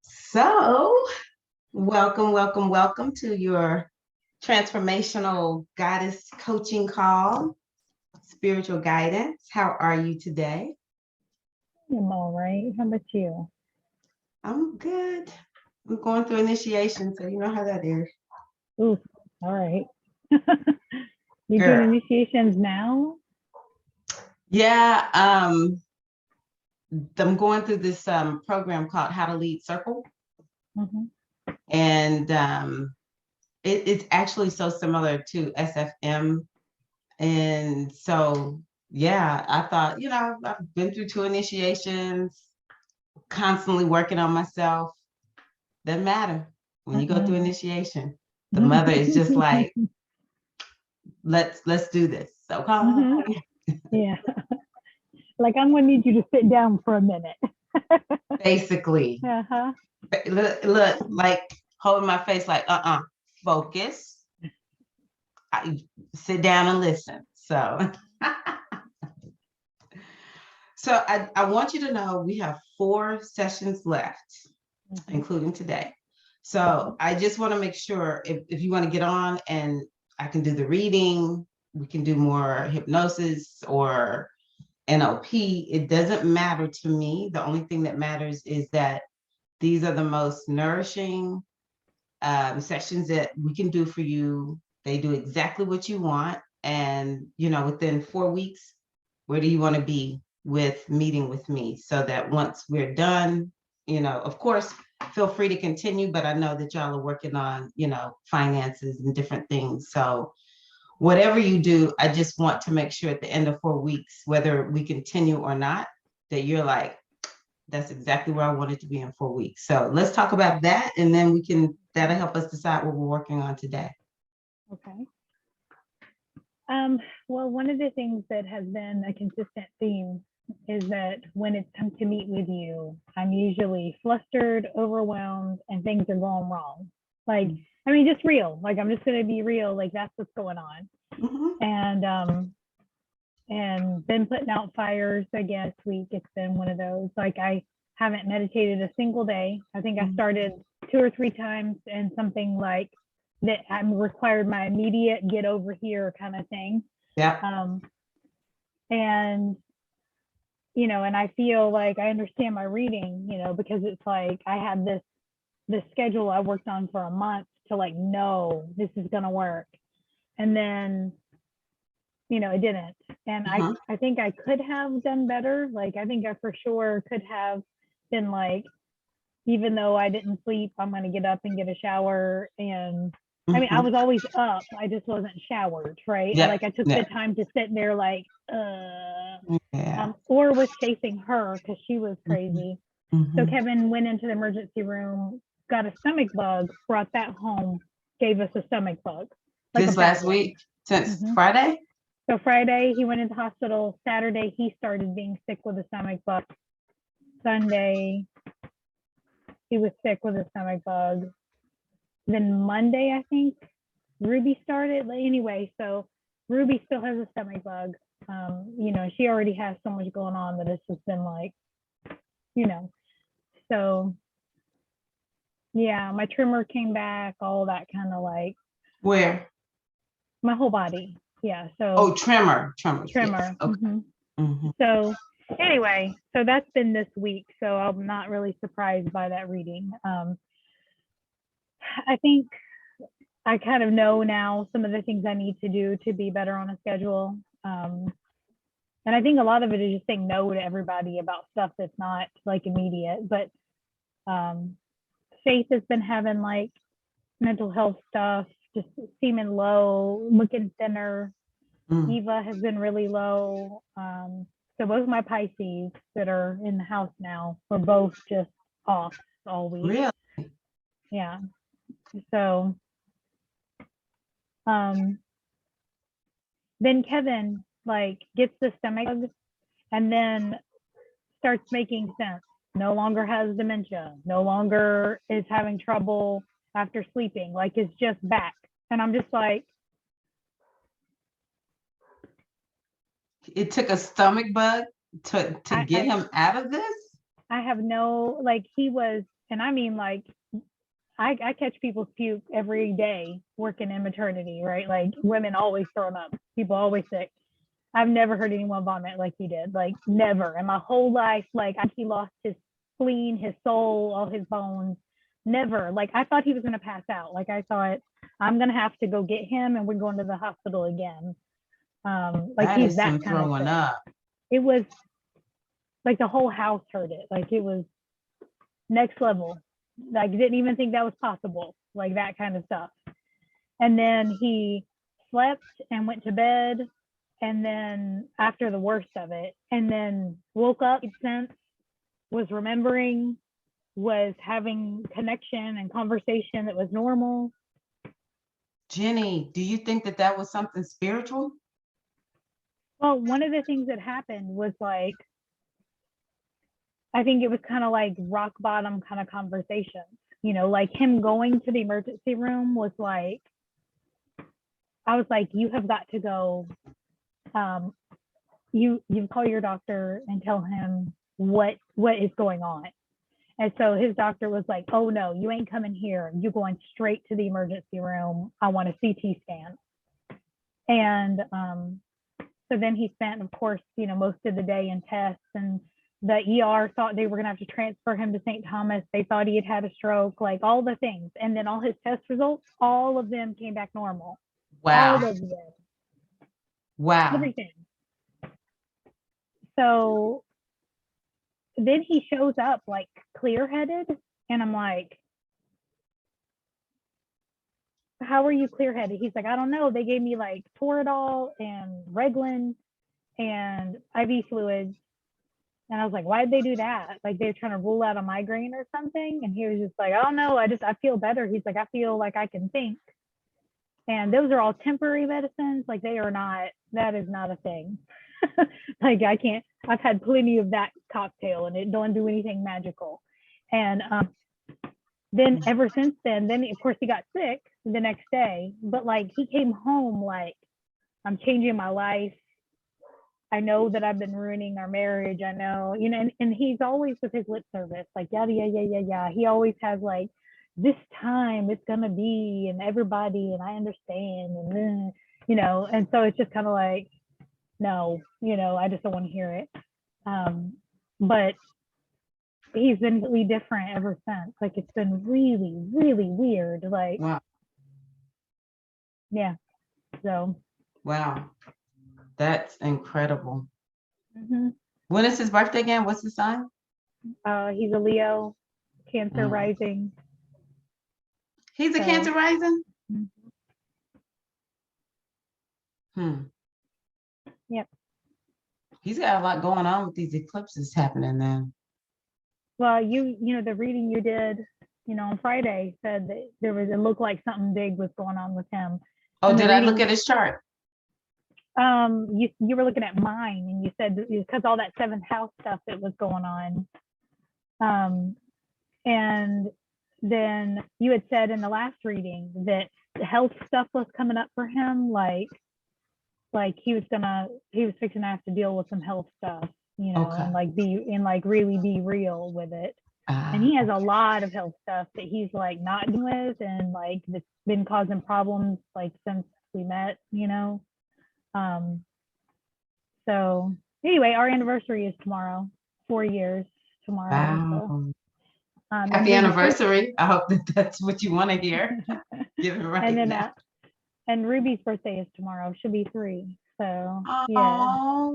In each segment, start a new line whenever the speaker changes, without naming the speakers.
So, welcome to your transformational goddess coaching call, spiritual guidance. How are you today?
I'm all right. How about you?
I'm good. I'm going through initiation, so you know how that is.
Ooh, all right. You're doing
Girl.
initiations now?
Yeah, I'm going through this program called How to Lead Circle.
Mm-hmm.
And it's actually so similar to SFM. And so, yeah, I thought, I've been through 2 initiations, constantly working on myself. Doesn't matter. When you go through initiation, the mother is just like, let's do this.
Mm-hmm.
Okay.
Yeah. Like, I'm going to need you to sit down for a minute.
Basically,
Uh-huh.
look, like holding my face, like, focus. Sit down and listen. So, I want you to know we have 4 sessions left,
Mm-hmm.
including today. So I just want to make sure if you want to get on and I can do the reading, we can do more hypnosis or NLP. It doesn't matter to me. The only thing that matters is that these are the most nourishing sessions that we can do for you. They do exactly what you want. And, within 4 weeks, where do you want to be with meeting with me so that once we're done, of course, feel free to continue, but I know that y'all are working on, finances and different things. So whatever you do, I just want to make sure at the end of 4 weeks, whether we continue or not, that you're like, that's exactly where I wanted to be in 4 weeks. So let's talk about that. And then that'll help us decide what we're working on today.
Okay. Well, one of the things that has been a consistent theme is that when it's time to meet with you, I'm usually flustered, overwhelmed, and things are going wrong. Like, I mean, just real. Like, I'm just going to be real. Like, that's what's going on.
Mm-hmm.
And been putting out fires again this week. It's been one of those. Like, I haven't meditated a single day. I think I started 2 or 3 times and something like that I'm required my immediate get over here kind of thing.
Yeah.
And and I feel like I understand my reading, because it's like I had this schedule I worked on for a month to like, no, this is gonna work. And then it didn't. And I think I could have done better. Like, I think I for sure could have been like, even though I didn't sleep, I'm going to get up and get a shower. And I mean, I was always up. I just wasn't showered, right?
Yeah.
Like, I took the time to sit there like,
Yeah.
or was chasing her because she was crazy.
Mm-hmm.
So Kevin went into the emergency room, got a stomach bug, brought that home, gave us a stomach bug. Like
this last week, since Friday?
So Friday, he went into the hospital. Saturday, he started being sick with a stomach bug. Sunday, he was sick with a stomach bug. Then Monday, I think, Ruby started. Anyway, so Ruby still has a stomach bug. She already has so much going on that it's just been like, so yeah, my tremor came back, all that kind of like.
Where?
My whole body. Yeah. So.
Tremor.
Tremor.
Yes. Okay.
Mm-hmm. So anyway, so that's been this week. So I'm not really surprised by that reading. I think I kind of know now some of the things I need to do to be better on a schedule. And I think a lot of it is just saying no to everybody about stuff that's not like immediate. But Faith has been having like mental health stuff, just seeming low, looking thinner. Eva has been really low. So both my Pisces that are in the house now were both just off all week.
Really?
Yeah. So then Kevin like gets the stomach bug and then starts making sense. No longer has dementia, no longer is having trouble after sleeping, like it's just back. And I'm just like,
it took a stomach bug to get him out of this?
I have no, like, he was, and I mean, like, I catch people's puke every day working in maternity, right? Like, women always throwing up, people always sick. I've never heard anyone vomit like he did, like, never. In my whole life, like, he lost his spleen, his soul, all his bones. Never. Like, I thought he was going to pass out. Like, I thought, I'm going to have to go get him and we're going to the hospital again. Like,
That
he's
is
that
some
kind of
throwing
sick.
up.
It was like the whole house heard it. Like, it was next level. Like, didn't even think that was possible. Like, that kind of stuff. And then he slept and went to bed. And then after the worst of it, and then woke up since, was remembering, was having connection and conversation that was normal.
Jenny, do you think that that was something spiritual?
Well, one of the things that happened was like, I think it was kind of like rock bottom kind of conversations. You know, like him going to the emergency room was like, I was like, you have got to go. You call your doctor and tell him what is going on. And so his doctor was like, oh no, you ain't coming here. You're going straight to the emergency room. I want a CT scan. And so then he spent, of course, you know, most of the day in tests, and the ER thought they were going to have to transfer him to St. Thomas. They thought he had had a stroke, like all the things. And then all his test results, all of them came back normal.
Wow.
All of them.
Wow.
Everything. So then he shows up like clear-headed, and I'm like, how are you clear-headed? He's like, I don't know. They gave me like Toradol and Reglan and IV fluids. And I was like, why did they do that? Like, they're trying to rule out a migraine or something. And he was just like, I don't know. I feel better. He's like, I feel like I can think. And those are all temporary medicines. Like, they are not, that is not a thing. Like, I've had plenty of that cocktail and it don't do anything magical. And then ever since then of course he got sick the next day, but like he came home like, I'm changing my life. I know that I've been ruining our marriage. I know, you know, and he's always with his lip service, like yada, yeah. He always has like, this time it's gonna be, and everybody, and I understand, and then, you know, and so it's just kind of like, no, you know, I just don't want to hear it. But he's been really different ever since. Like, it's been really, really weird. Like,
Wow.
yeah. So.
Wow. That's incredible.
Mm-hmm.
When is his birthday again? What's the sign?
He's a Leo, Cancer rising.
He's a Cancer rising?
Mm-hmm. Yep.
He's got a lot going on with these eclipses happening then.
Well, you know, the reading you did, you know, on Friday said that it looked like something big was going on with him.
Oh, did I look at his chart?
You were looking at mine, and you said because all that seventh house stuff that was going on. And then you had said in the last reading that health stuff was coming up for him, like he was fixing to have to deal with some health stuff, you know,
Okay.
and really be real with it. And he has a lot of health stuff that he's like not dealing with, and like that's been causing problems like since we met, you know. So anyway, our anniversary is tomorrow, 4 years tomorrow.
Wow.
So,
happy anniversary. I hope that that's what you want to hear. Give it right
and then,
now.
And Ruby's birthday is tomorrow. She'll be 3. So
yeah.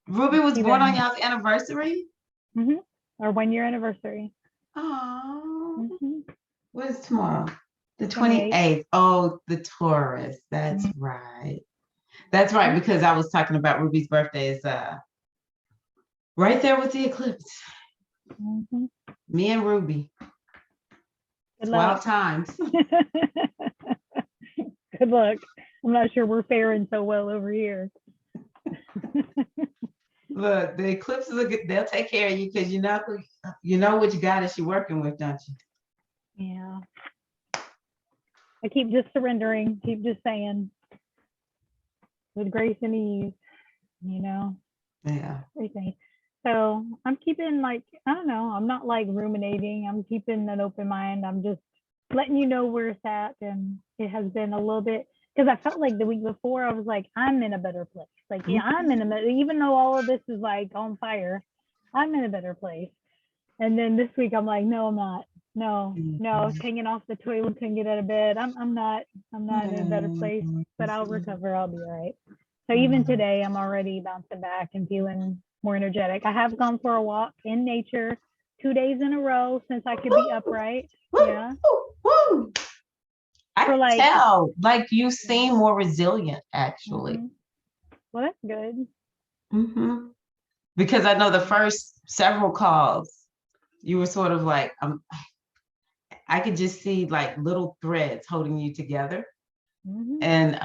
Ruby was born on y'all's anniversary?
Mm-hmm. Our 1-year anniversary.
Oh.
Mm-hmm.
What is tomorrow? The 28th. Oh, the Taurus. That's right. That's right, because I was talking about Ruby's birthday is right there with the eclipse.
Mm-hmm.
Me and Ruby.
Good
12
luck.
times.
Good luck. I'm not sure we're faring so well over here.
Look, the eclipses are good. They'll take care of you because you know which goddess you're working with, don't you?
Yeah. I keep just surrendering, keep just saying, with grace and ease, you know.
Yeah.
Everything. So I'm keeping like, I don't know, I'm not like ruminating. I'm keeping an open mind. I'm just letting you know where it's at. And it has been a little bit, because I felt like the week before, I was like, I'm in a better place. Like, yeah, I'm in a, even though all of this is like on fire, I'm in a better place. And then this week, I'm like, no, I'm not. No, no, I was hanging off the toilet, couldn't get out of bed. I'm not in a better place, but I'll recover. I'll be all right. So even today, I'm already bouncing back and feeling more energetic. I have gone for a walk in nature 2 days in a row since I could be upright. Yeah.
Woo. I
For
can
like,
tell, like you seem more resilient, actually.
well, that's good.
Hmm. Because I know the first several calls, you were sort of like, I could just see like little threads holding you together. And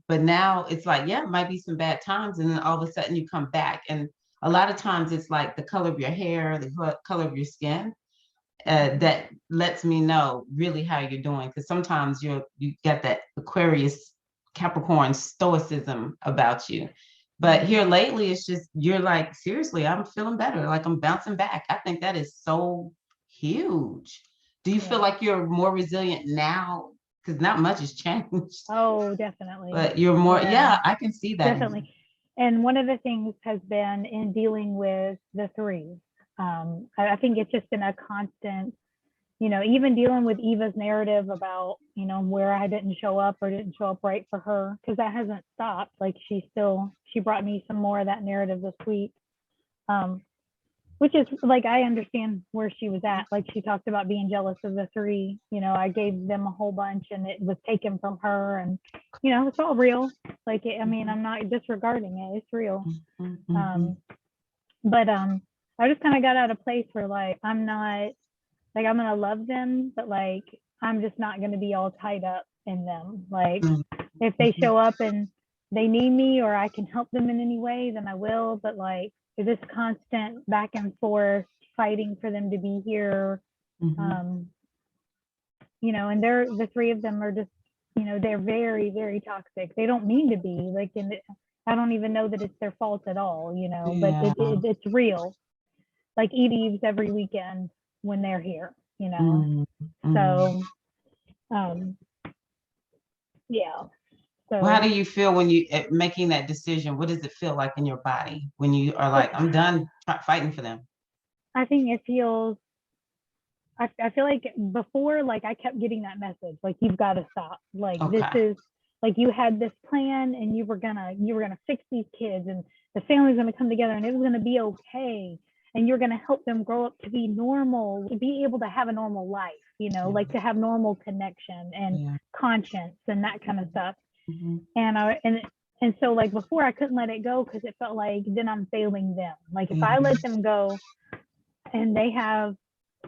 but now it's like, yeah, it might be some bad times, and then all of a sudden you come back. And a lot of times it's like the color of your hair, the color of your skin, that lets me know really how you're doing. Because sometimes you get that Aquarius Capricorn stoicism about you. But here lately, it's just you're like, seriously, I'm feeling better. Like I'm bouncing back. I think that is so huge. Do you feel like you're more resilient now? Because not much has changed.
Oh, definitely.
But you're more, yeah, I can see that.
Definitely. And one of the things has been in dealing with the threes. I think it's just been a constant, even dealing with Eva's narrative about, where I didn't show up or didn't show up right for her, because that hasn't stopped. Like she brought me some more of that narrative this week. Which is like, I understand where she was at. Like she talked about being jealous of the three. I gave them a whole bunch and it was taken from her, and it's all real. Like, I mean, I'm not disregarding it. It's real. But I just kind of got out of place where like, I'm not like, I'm gonna love them, but like, I'm just not gonna be all tied up in them. Like if they show up and they need me or I can help them in any way, then I will. But like this constant back and forth fighting for them to be here, and they're the three of them are just, they're very, very toxic. They don't mean to be like, and I don't even know that it's their fault at all, but it's real. Like eat Eves every weekend when they're here, So, yeah. So
Well, how do you feel when you making that decision? What does it feel like in your body when you are like, I'm done fighting for them?
I think it feels, I feel like before, like I kept getting that message, like you've got to stop. Like this is like you had this plan and you were gonna fix these kids and the family's gonna come together and it was gonna be okay. And you're gonna help them grow up to be normal, to be able to have a normal life, like to have normal connection and conscience and that kind of stuff. And so like before I couldn't let it go because it felt like then I'm failing them. Like if I let them go and they have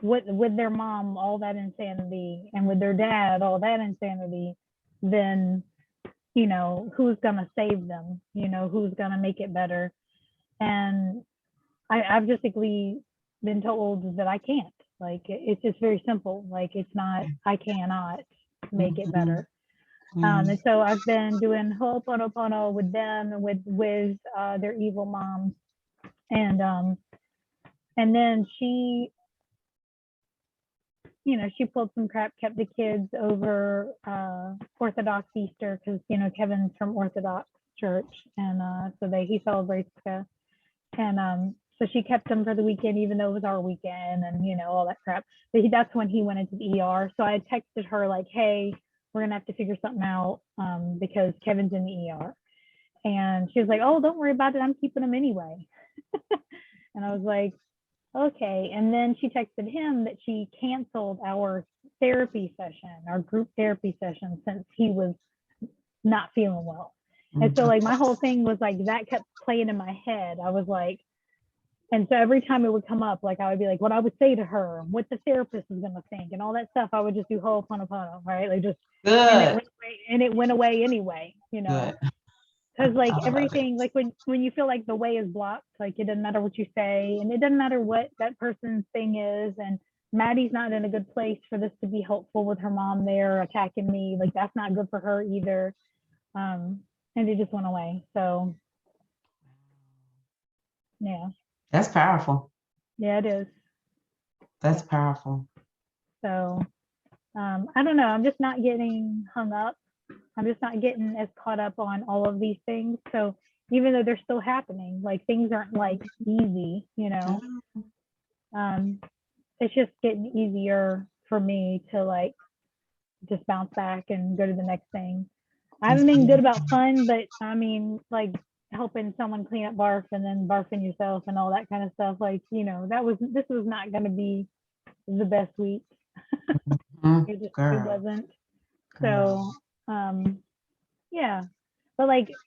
with their mom all that insanity and with their dad all that insanity, then who's gonna save them? Who's gonna make it better? And I've just basically been told that I can't. Like it's just very simple. Like it's not. I cannot make it better. And so I've been doing Ho'oponopono with them and with their evil mom, and then she pulled some crap, kept the kids over Orthodox Easter because Kevin's from Orthodox church, and so he celebrates and so she kept them for the weekend, even though it was our weekend, and all that crap. But that's when he went into the ER. So I texted her like, "Hey, we're gonna have to figure something out because Kevin's in the ER." And she was like, "Oh, don't worry about it. I'm keeping him anyway." And I was like, okay. And then she texted him that she canceled our therapy session, our group therapy session, since he was not feeling well. And so like my whole thing was like that kept playing in my head. I was like, and so every time it would come up, like I would be like, what I would say to her, what the therapist was gonna think, and all that stuff. I would just do Ho'oponopono, right? Like just and it went away anyway, because like everything, like when you feel like the way is blocked, like it doesn't matter what you say and it doesn't matter what that person's thing is, and Maddie's not in a good place for this to be helpful with her mom there attacking me, like that's not good for her either. And it just went away. So yeah.
That's powerful.
Yeah, it is.
That's
Yeah.
powerful.
So I don't know. I'm just not getting hung up. I'm just not getting as caught up on all of these things. So even though they're still happening, like things aren't like easy, you know.
Mhm.
Um, it's just getting easier for me to like just bounce back and go to the next thing. I
That's
haven't been good
beautiful.
about fun, but I mean, like helping someone clean up barf and then barfing yourself and all that kind of stuff. Like, you know, this was not going to be the best week.
Mhm.
It
Girl,
wasn't. So,
girl.
um, yeah. But like,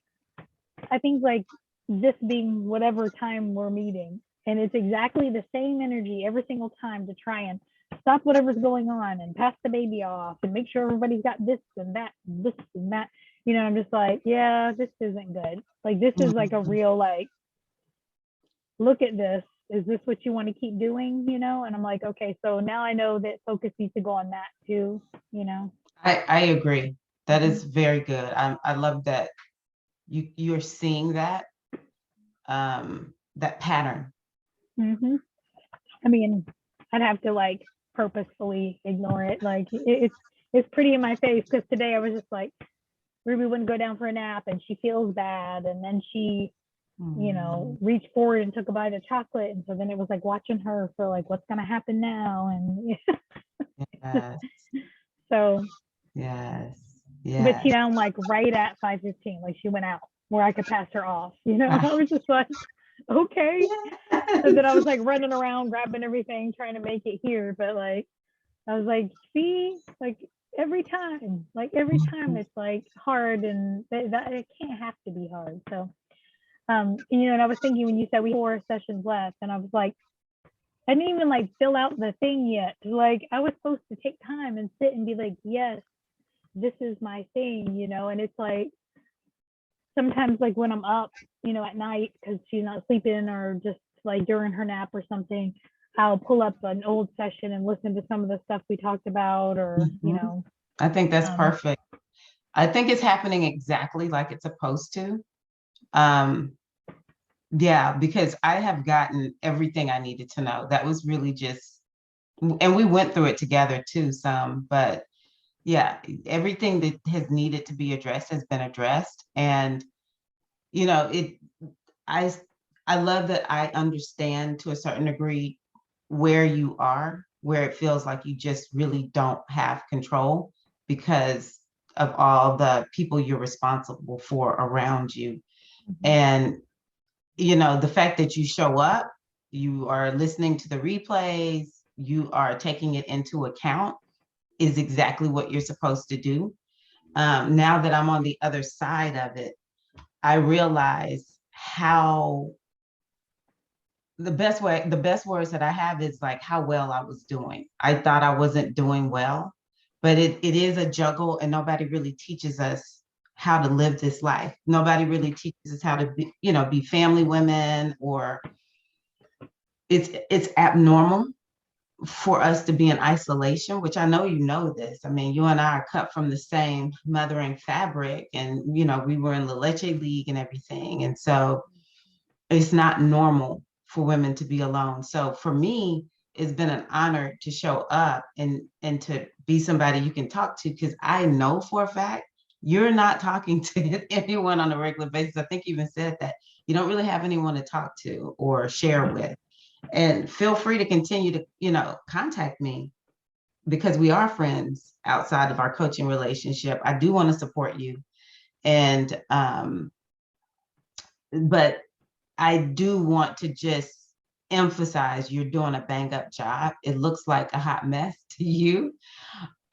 I think like this being whatever time we're meeting, and it's exactly the same energy every single time to try and stop whatever's going on and pass the baby off and make sure everybody's got this and that, and this and that. You know, I'm just like, yeah, this isn't good. Like, this is like a
Mhm.
real, like, look at this. Is this what you want to keep doing? You know? And I'm like, okay, so now I know that focus needs to go on that too, you know?
I agree. That
Mm-hmm.
is very good. I love that you're seeing that pattern.
Mm-hmm. I mean, I'd have to like purposefully ignore it. Like it's pretty in my face because today I was just like, Ruby wouldn't go down for a nap and she feels bad, and then she, you know,
Mm.
reached forward and took a bite of chocolate, and so then it was like watching her for like what's gonna happen now, and
Yes,
so.
yes,
But she
yes.
down like right at 5:15, like she went out where I could pass her off. You know, I was just like, okay. So then I was
Yes.
like running around grabbing everything, trying to make it here, but like I was like, see, like every time it's like hard, and that it can't have to be hard. So, you know, and I was thinking when you said we had 4 sessions left, and I was like, I didn't even like fill out the thing yet. Like I was supposed to take time and sit and be like, yes, this is my thing, you know, and it's like sometimes like when I'm up, you know, at night because she's not sleeping or just like during her nap or something, I'll pull up an old session and listen to some of the stuff we talked about, or you
Mhm.
know,
I think that's
um,
perfect. I think it's happening exactly like it's supposed to. Um, yeah, because I have gotten everything I needed to know. That was really just, and we went through it together too, some, but yeah, everything that has needed to be addressed has been addressed. And, you know, I, I love that I understand to a certain degree where you are, where it feels like you just really don't have control because of all the people you're responsible for around you.
mhm.
And, you know, the fact that you show up, you are listening to the replays, you are taking it into account is exactly what you're supposed to do. Now that I'm on the other side of it, I realize how the best words that I have is like how well I was doing. I thought I wasn't doing well, but it is a juggle and nobody really teaches us how to live this life. Nobody really teaches us how to be, you know, be family women, or it's abnormal for us to be in isolation, which I know you know this. I mean, you and I are cut from the same mothering fabric, and you know, we were in the Leche League and everything. And so it's not normal for women to be alone. So for me, it's been an honor to show up and to be somebody you can talk to, because I know for a fact you're not talking to anyone on a regular basis. I think you even said that you don't really have anyone to talk to or share with. And feel free to continue to, you know, contact me because we are friends outside of our coaching relationship. I do want to support you. And but I do want to just emphasize you're doing a bang up job. It looks like a hot mess to you.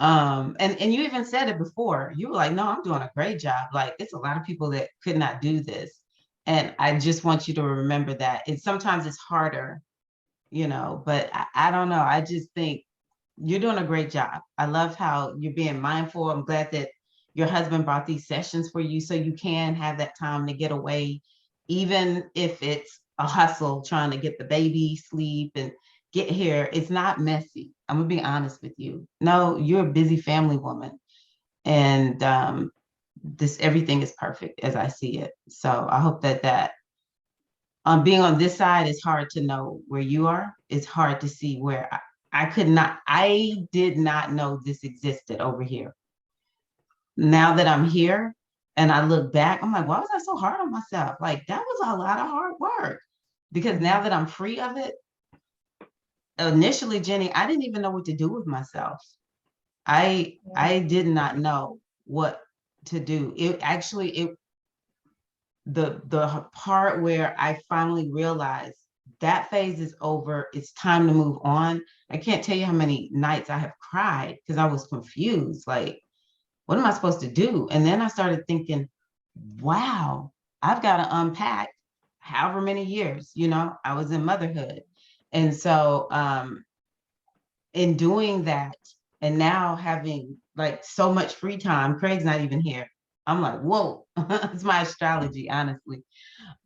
And you even said it before. You were like, no, I'm doing a great job. Like it's a lot of people that could not do this. And I just want you to remember that. Sometimes it's harder, you know, but I don't know. I just think you're doing a great job. I love how you're being mindful. I'm glad that your husband brought these sessions for you so you can have that time to get away, even if it's a hustle trying to get the baby sleep and get here. It's not messy. I'm gonna be honest with you. No, you're a busy family woman, and this everything is perfect as I see it. So I hope that being on this side, it's hard to know where you are. It's hard to see where I did not know this existed over here. Now that I'm here and I look back, I'm like, why was I so hard on myself? Like, that was a lot of hard work. Because now that I'm free of it, initially, Jenny, I didn't even know what to do with myself. I did not know what to do. The part where I finally realized that phase is over, it's time to move on. I can't tell you how many nights I have cried because I was confused. Like, what am I supposed to do? And then I started thinking, wow, I've got to unpack however many years, I was in motherhood. And so in doing that, and now having like so much free time, Craig's not even here. I'm like, whoa, it's my astrology, honestly.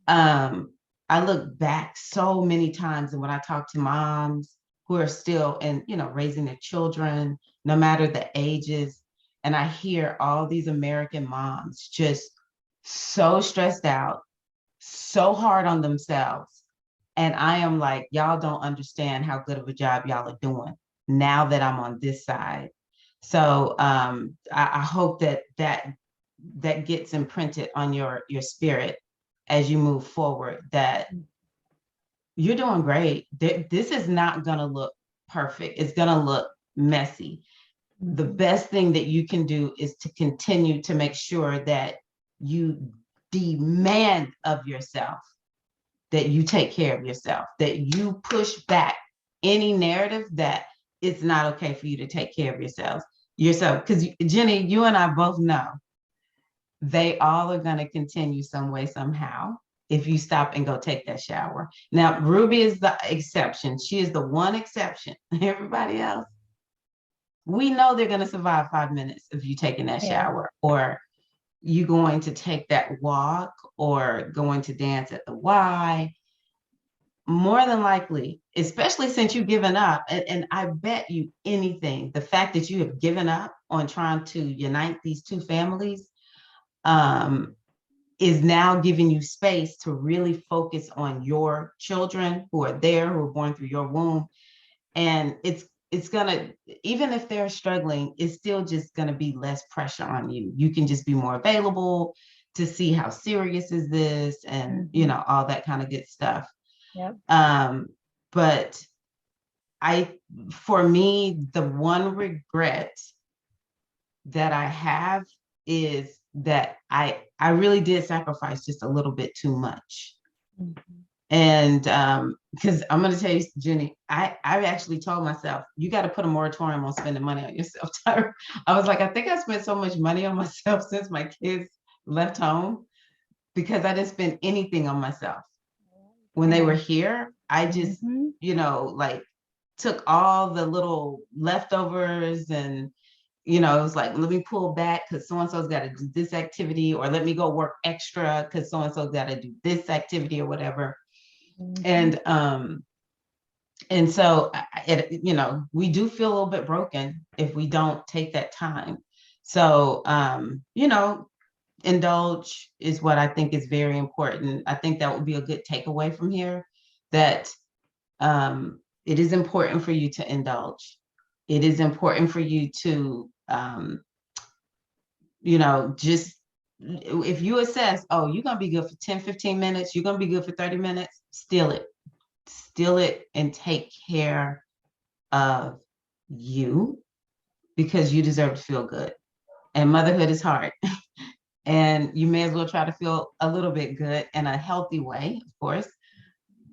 Um, I look back so many times, and when I talk to moms who are still and raising their children, no matter the ages, and I hear all these American moms just so stressed out, so hard on themselves. And I am like, y'all don't understand how good of a job y'all are doing now that I'm on this side. So I hope that gets imprinted on your spirit as you move forward, that you're doing great. This is not going to look perfect. It's going to look messy. The best thing that you can do is to continue to make sure that you demand of yourself that you take care of yourself, that you push back any narrative that it's not okay for you to take care of yourself. Because Jenny, you and I both know they all are going to continue some way, somehow, if you stop and go take that shower. Now, Ruby is the exception. She is the one exception. Everybody else, we know they're going to survive 5 minutes of you taking that shower, or you going to take that walk, or going to dance at the Y. More than likely, especially since you've given up, and I bet you anything, the fact that you have given up on trying to unite these two families is now giving you space to really focus on your children who are there, who are born through your womb. And it's gonna, even if they're struggling, it's still just gonna be less pressure on you. You can just be more available to see how serious is this, and all that kind of good stuff.
Yep.
But for me, the one regret that I have is that I really did sacrifice just a little bit too much. And because I'm going to tell you, Jenny, I actually told myself, you got to put a moratorium on spending money on yourself. I was like, I think I spent so much money on myself since my kids left home, because I didn't spend anything on myself. When they were here, I just, like took all the little leftovers, and it was like, let me pull back because so-and-so's got to do this activity, or let me go work extra because so-and-so's got to do this activity or whatever. And so we do feel a little bit broken if we don't take that time. So indulge is what I think is very important. I think that would be a good takeaway from here, that it is important for you to indulge. It is important for you to, just, if you assess, oh, you're going to be good for 10, 15 minutes, you're going to be good for 30 minutes, steal it and take care of you, because you deserve to feel good. And motherhood is hard. And you may as well try to feel a little bit good in a healthy way, of course,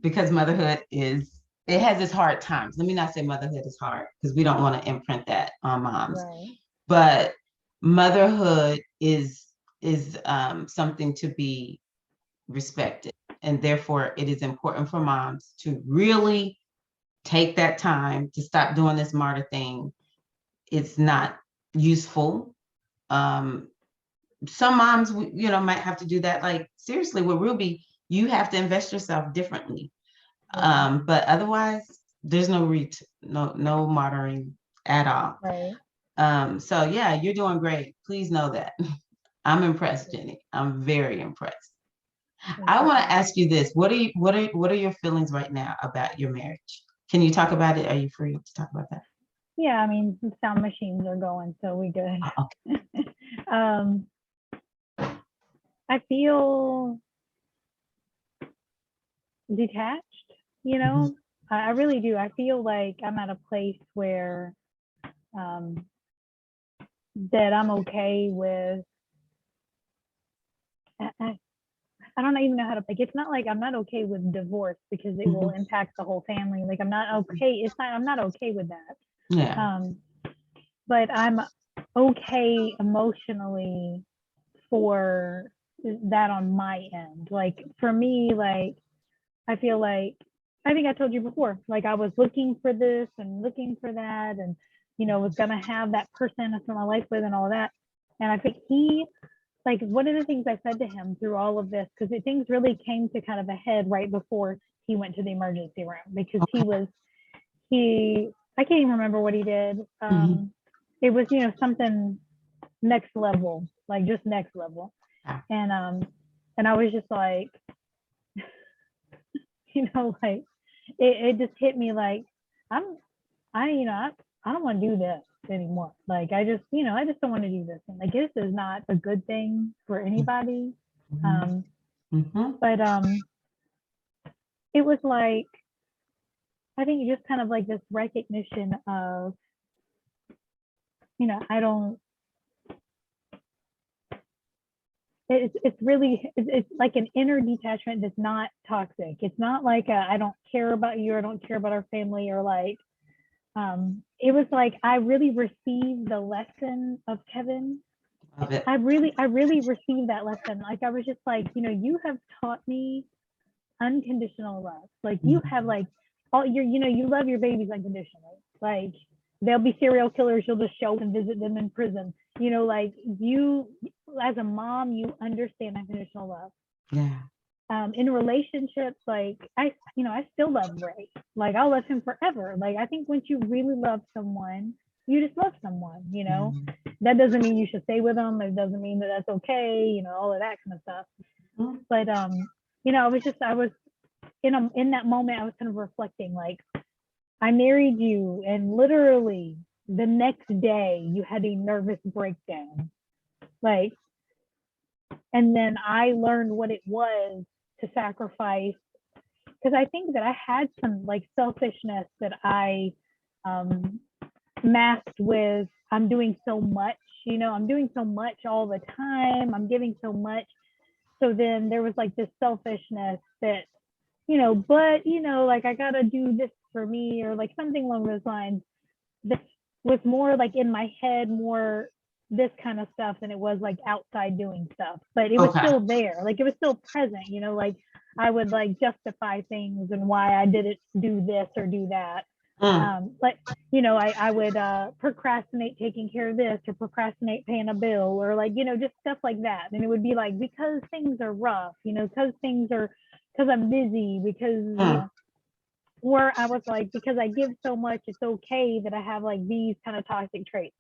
because motherhood it has its hard times. Let me not say motherhood is hard, because we don't want to imprint that on moms.
Right.
But motherhood is something to be respected. And therefore, it is important for moms to really take that time to stop doing this martyr thing. It's not useful. Some moms, might have to do that. Like, seriously, with Ruby, you have to invest yourself differently. But otherwise, there's no monitoring at all.
Right.
So yeah, you're doing great. Please know that. I'm impressed, Jenny. I'm very impressed. I want to ask you this. What are your feelings right now about your marriage? Can you talk about it? Are you free to talk about that?
Yeah, I mean, the sound machines are going, so we good.
Okay.
um, I feel detached, you
Mhm.
know. I really do. I feel like I'm at a place where um, that I'm okay with. I don't even know how to like. It's not like I'm not okay with divorce because it will
Mhm.
impact the whole family. Like I'm not okay. It's not. I'm not okay with that.
Yeah.
But I'm okay emotionally for that on my end. Like for me, like I feel like I think I told you before, like I was looking for this and looking for that and was gonna have that person to spend my life with and all that. And I think he like one of the things I said to him through all of this, because things really came to kind of a head right before he went to the emergency room because
Okay.
he I can't even remember what he did.
Mhm.
It was, something next level, like just next level.
Ah.
And I was just like, like it just hit me like I'm I I don't want to do this anymore. Like I just don't want to do this. And like this is not a good thing for anybody.
Mhm.
Um,
Mhm.
but it was like I think just kind of like this recognition of, I don't it's really it's like an inner detachment that's not toxic. It's not like I don't care about you or I don't care about our family or like it was like I really received the lesson of Kevin.
Love it.
I really received that lesson. Like I was just like, you have taught me unconditional love. Like you have
Mhm.
like all your, you love your babies unconditionally. Like they'll be serial killers, you'll just show up and visit them in prison. Like you as a mom, you understand unconditional love.
Yeah.
In relationships, like I still love Ray. Like I'll love him forever. Like I think once you really love someone, you just love someone.
Mhm.
That doesn't mean you should stay with them. It doesn't mean that that's okay, all of that kind of stuff. But I was in that moment, I was kind of reflecting, like, I married you, and literally the next day you had a nervous breakdown. Like, and then I learned what it was to sacrifice because I think that I had some like selfishness that I um, masked with I'm doing so much, I'm doing so much all the time, I'm giving so much. So then there was like this selfishness that, but like I gotta do this for me or like something along those lines. This was more like in my head, more this kind of stuff than it was like outside doing stuff. But it was
Okay.
still there. Like it was still present, like I would like justify things and why I didn't do this or do that.
Mm.
But I would procrastinate taking care of this or procrastinate paying a bill or like, just stuff like that. And it would be like, because things are rough, because I'm busy, because,
Mm.
or I was like, because I give so much, it's okay that I have like these kind of toxic traits.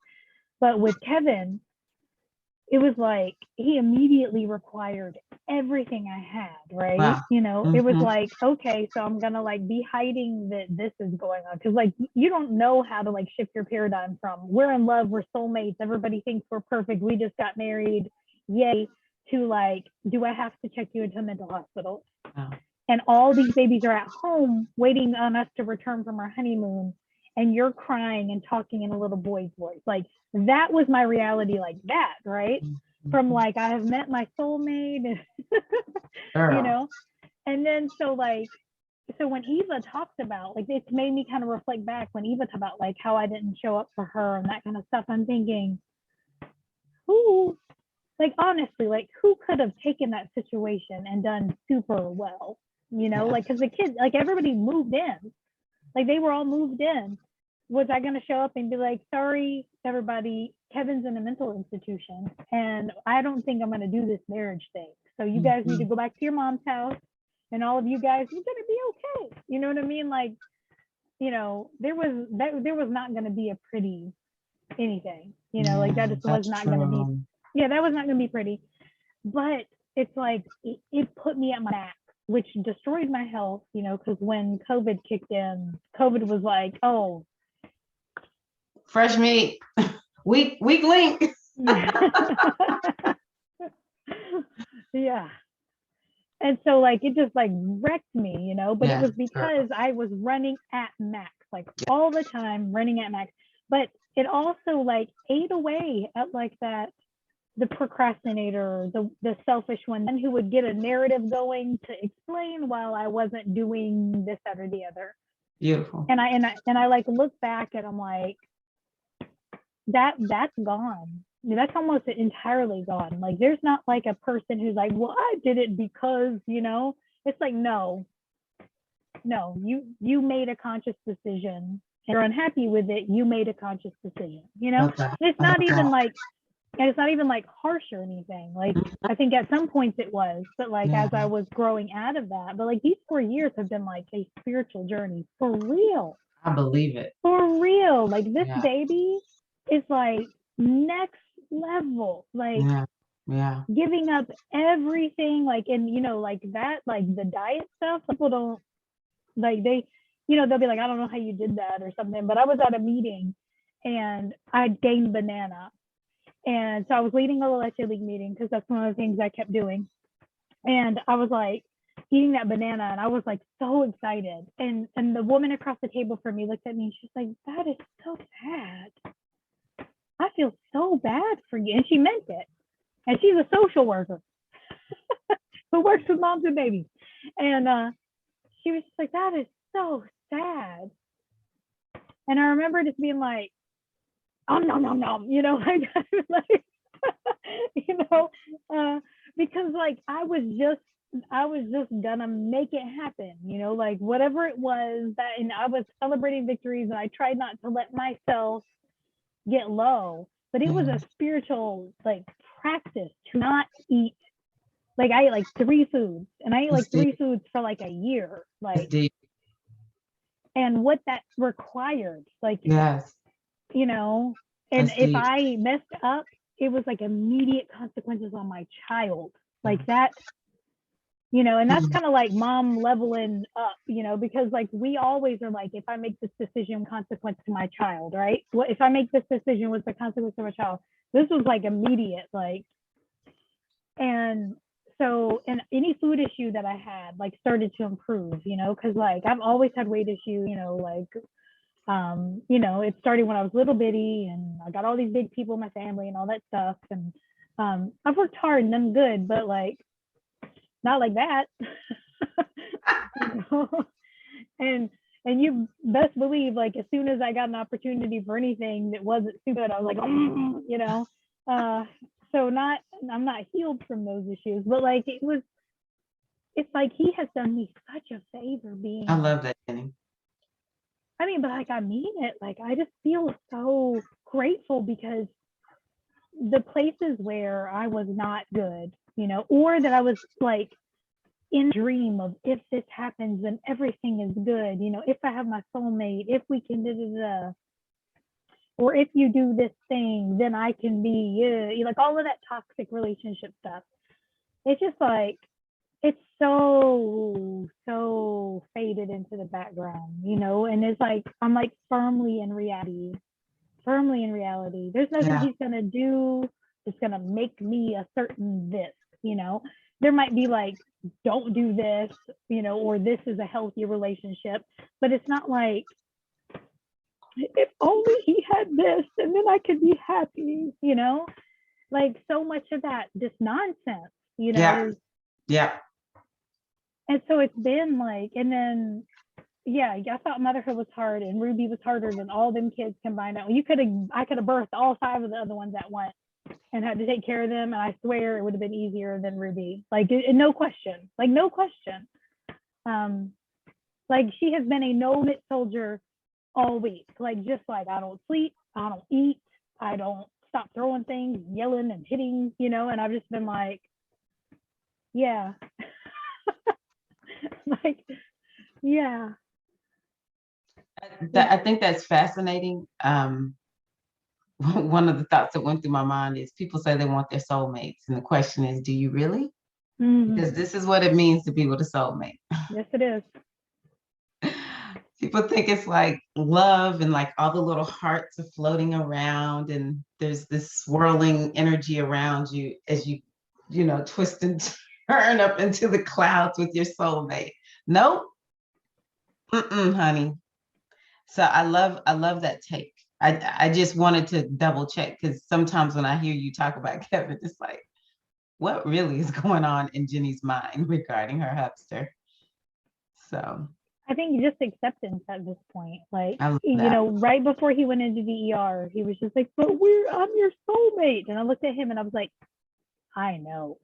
But with Kevin, it was like he immediately required everything I had, right?
Wow.
It was
Mhm.
like, okay, so I'm gonna like be hiding that this is going on because like you don't know how to like shift your paradigm from we're in love, we're soulmates, everybody thinks we're perfect, we just got married, yay, to like, do I have to check you into a mental hospital?
Wow.
And all these babies are at home waiting on us to return from our honeymoon, and you're crying and talking in a little boy's voice. Like that was my reality, like that, right? From
Mhm.
like I have met my soulmate, you
Girl.
know. And then so when Eva talks about like it's made me kind of reflect back when Eva talked about like how I didn't show up for her and that kind of stuff. I'm thinking, who like honestly, like who could have taken that situation and done super well?
Yeah.
Like because the kids, like everybody moved in, like they were all moved in. Was I going to show up and be like, sorry, everybody, Kevin's in a mental institution and I don't think I'm going to do this marriage thing. So you guys need to
Mhm.
go back to your mom's house and all of you guys, you're going to be okay. You know what I mean? Like, there was not going to be a pretty anything, like that
Yeah,
just was
that's
not going to be,
true.
yeah, that was not going to be pretty. But it's like it put me at my max, which destroyed my health, because when COVID kicked in, COVID was like, oh,
Fresh meat, weak link.
yeah. And so like it just like wrecked me, but it
Yeah,
was because I was running at max, like all the time running at max. But it also like ate away at like that the procrastinator, the selfish one, who would get a narrative going to explain while I wasn't doing this, that, or the other.
beautiful.
And I like look back and I'm like, that's gone. That's almost entirely gone. Like there's not like a person who's like, well, I did it because, it's like, no, you made a conscious decision. You're unhappy with it. You made a conscious decision, It's not even like, and it's not even like harsh or anything. Like I think at some points it was, but like as I was growing out of that, but like these 4 years have been like a spiritual journey for real.
I believe it.
For real. Like this baby is like next level. Like giving up everything, like, and like that, like the diet stuff, people don't like, they'll be like, I don't know how you did that or something. But I was at a meeting and I gained banana. And so I was leading a Leche League meeting because that's one of the things I kept doing. And I was like eating that banana and I was like so excited. And the woman across the table from me looked at me and she's like, that is so sad. I feel so bad for you. And she meant it. And she's a social worker who works with moms and babies. And she was just like, that is so sad. And I remember just being like, oh, no, like, because like I was just gonna make it happen, like whatever it was that, and I was celebrating victories and I tried not to let myself get low, but it was a spiritual like practice to not eat. Like I ate like 3 foods and I ate like 3 foods for like a year, like, and what that required, like, and if I messed up, it was like immediate consequences on my child, like that, and that's kind of like mom leveling up, because like we always are like, if I make this decision, consequence to my child, right? What if I make this decision with the consequence to my child? This was like immediate, like, and so, and any food issue that I had like started to improve, because like I've always had weight issues, like it started when I was little bitty and I got all these big people in my family and all that stuff. And I've worked hard and done good, but like not like that. And you best believe, like as soon as I got an opportunity for anything that wasn't too good, I was like, so I'm not healed from those issues, but like it's like he has done me such a favor being.
I love that, Jenny.
I mean, but like I mean it, like I just feel so grateful because the places where I was not good, or that I was like in a dream of, if this happens, then everything is good, if I have my soulmate, if we can or if you do this thing, then I can be, like all of that toxic relationship stuff. It's just like, it's so faded into the background, and it's like, I'm like firmly in reality. There's nothing he's going to do that's going to make me a certain this, there might be like, don't do this, or this is a healthy relationship, but it's not like, if only he had this and then I could be happy, like so much of that just nonsense,
Yeah.
And so it's been like, and then I thought motherhood was hard and Ruby was harder than all them kids combined. I could have birthed all 5 of the other ones at once and had to take care of them, and I swear it would have been easier than Ruby, like no question. Like she has been a no-mitt soldier all week, like just like I don't sleep, I don't eat, I don't stop throwing things, yelling and hitting, and I've just been like, yeah. Like, yeah.
I think that's fascinating. One of the thoughts that went through my mind is, people say they want their soulmates, and the question is, do you really? because this is what it means to be with a soulmate.
Yes, it is.
People think it's like love and like all the little hearts are floating around and there's this swirling energy around you as you know, twist and turn up into the clouds with your soulmate. Nope. Honey. So I love that take. I just wanted to double check because sometimes when I hear you talk about Kevin, it's like, what really is going on in Jenny's mind regarding her hubster? So
I think just acceptance at this point. Like,
I love
you
that.
know, right before he went into the ER, he was just like, but I'm your soulmate. And I looked at him and I was like, I know.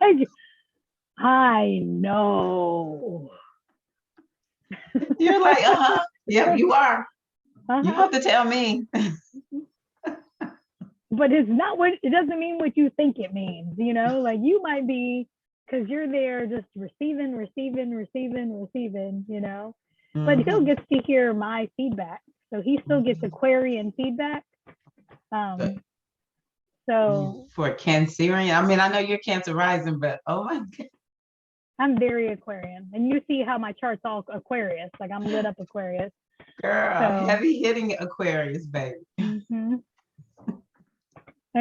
Like, I know.
You're like, yep, you are. You
Uh-huh.
have to tell me.
But it's not what it doesn't mean what you think it means, you know, like you might be because you're there just receiving, you know. But he still
Mhm.
gets to hear my feedback. So he still gets Aquarian feedback. So
For a Cancerian, I mean, I know you're Cancer rising, but oh my God.
I'm very Aquarian. And you see how my chart's all Aquarius, like I'm lit up Aquarius.
Girl,
So,
heavy hitting Aquarius, baby.
and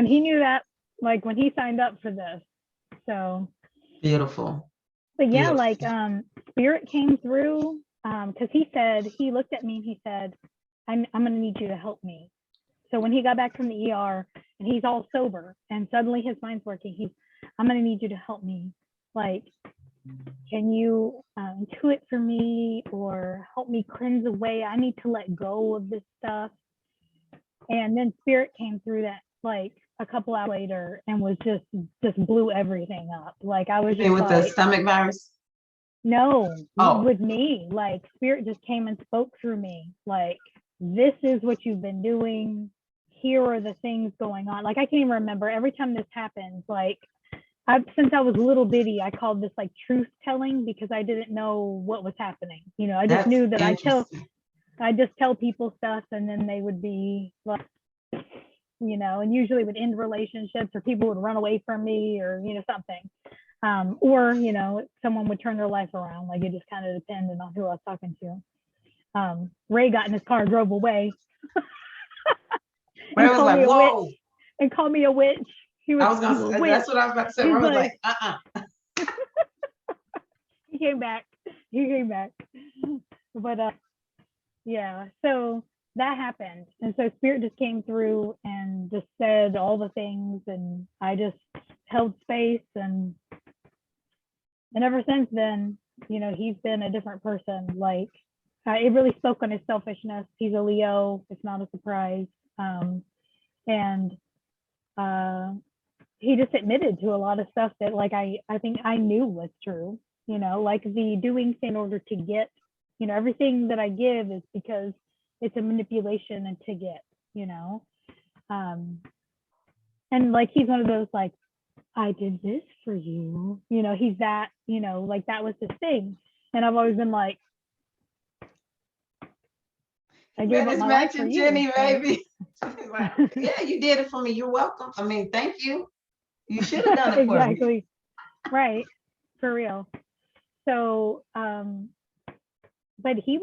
he knew that like when he signed up for this. So
Beautiful.
but yeah,
Beautiful.
like spirit came through because he said, he looked at me and he said, I'm gonna need you to help me. So when he got back from the ER and he's all sober and suddenly his mind's working, I'm gonna need you to help me. Like, can you intuit for me or help me cleanse away? I need to let go of this stuff. And then spirit came through that like a couple hours later and was just blew everything up. Like I was just
with
like,
the stomach virus?
no,
Oh.
with me, like spirit just came and spoke through me. Like, this is what you've been doing. Here are the things going on. Like, I can't even remember every time this happens. Like, since I was little bitty, I called this like truth telling because I didn't know what was happening. You know, I just knew that I just tell people stuff and then they would be like, you know, and usually would end relationships or people would run away from me or, you know, something. Or, you know, someone would turn their life around. Like it just kind of depended on who I was talking to. Ray got in his car and drove away.
And was like, whoa.
And called me a witch.
That's what I was about to say. I was like,
He came back. But yeah, so that happened. And so spirit just came through and just said all the things and I just held space and ever since then, you know, he's been a different person. Like it really spoke on his selfishness. He's a Leo. It's not a surprise. And he just admitted to a lot of stuff that like I think I knew was true, you know, like the doing thing in order to get, you know, everything that I give is because it's a manipulation and to get, you know. And like he's one of those like, I did this for you, you know, he's that, you know, like that was his thing. And I've always been like, I gave up my life for you,
Jenny, baby. Like, yeah, you did it for me. You're welcome. I mean, thank you. You should have done it for me.
Exactly. Right. For real. So, but he's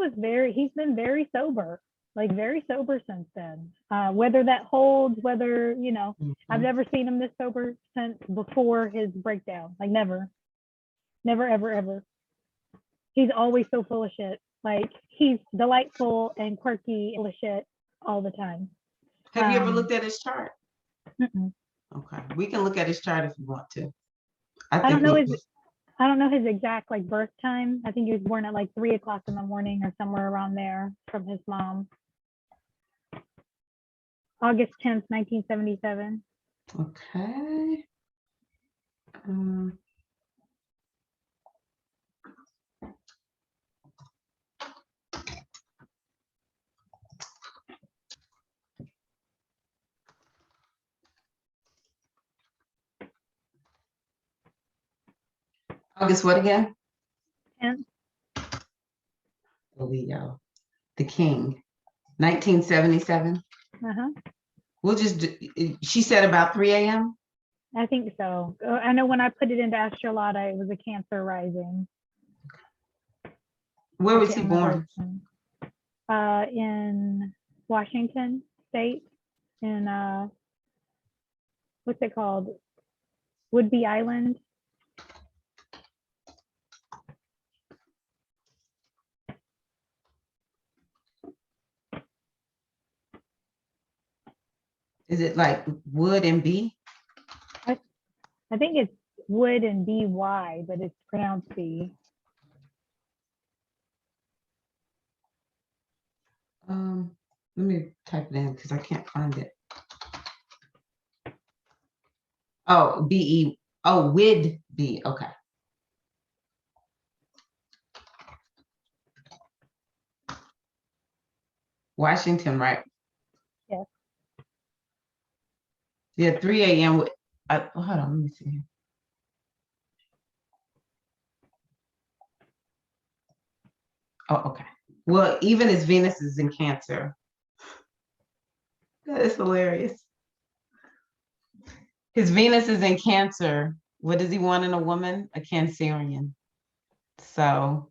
been very sober, like very sober since then. Whether that holds, whether, you know, I've never seen him this sober since before his breakdown. Like never, ever. He's always so full of shit. Like he's delightful and quirky, full of shit all the time.
Have you ever looked at his chart?
Mm-mm.
Okay, we can look at his chart if you want to.
I don't know his exact like birth time. I think he was born at like 3:00 in the morning or somewhere around there from his mom. August 10th, 1977.
Okay. August what again?
10th.
Leo, the king, 1977.
Uh-huh.
We'll just do, she said about 3 a.m.
I think so. I know when I put it into Astrolata, it was a Cancer rising.
Where
I
was
can't
he
remember
born?
which one. In Washington State, in what's it called? Woodby Island.
Is it like Wood and B?
I think it's Wood and BY, but it's pronounced B.
Let me type it in because I can't find it. Oh, B-E. Oh, Wid B. Okay. Washington, right?
Yes.
Yeah, 3 a.m. Hold on, let me see. Oh, okay. Well, even his Venus is in Cancer. That is hilarious. His Venus is in Cancer. What does he want in a woman? A Cancerian. So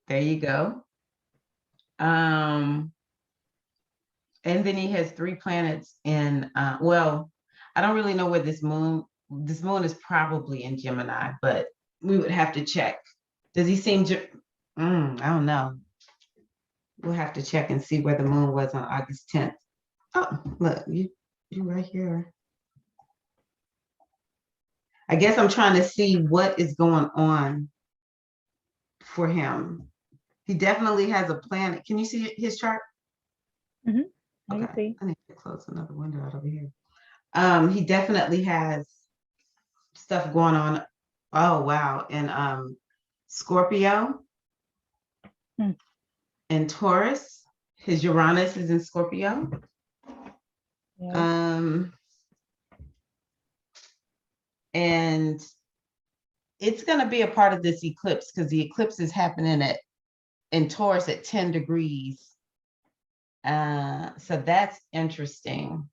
there you go. And then he has 3 planets in, well, I don't really know where this moon is probably in Gemini, but we would have to check. Does he seem, I don't know. We'll have to check and see where the moon was on August 10th. Oh, look, you right here. I guess I'm trying to see what is going on for him. He definitely has a planet. Can you see his chart?
Mm-hmm. I
Okay,
can see.
I need to close another window out over here. He definitely has stuff going on. Oh wow, and Scorpio and Taurus. His Uranus is in Scorpio.
Yeah.
And it's going to be a part of this eclipse because the eclipse is happening in Taurus at 10 degrees. So that's interesting.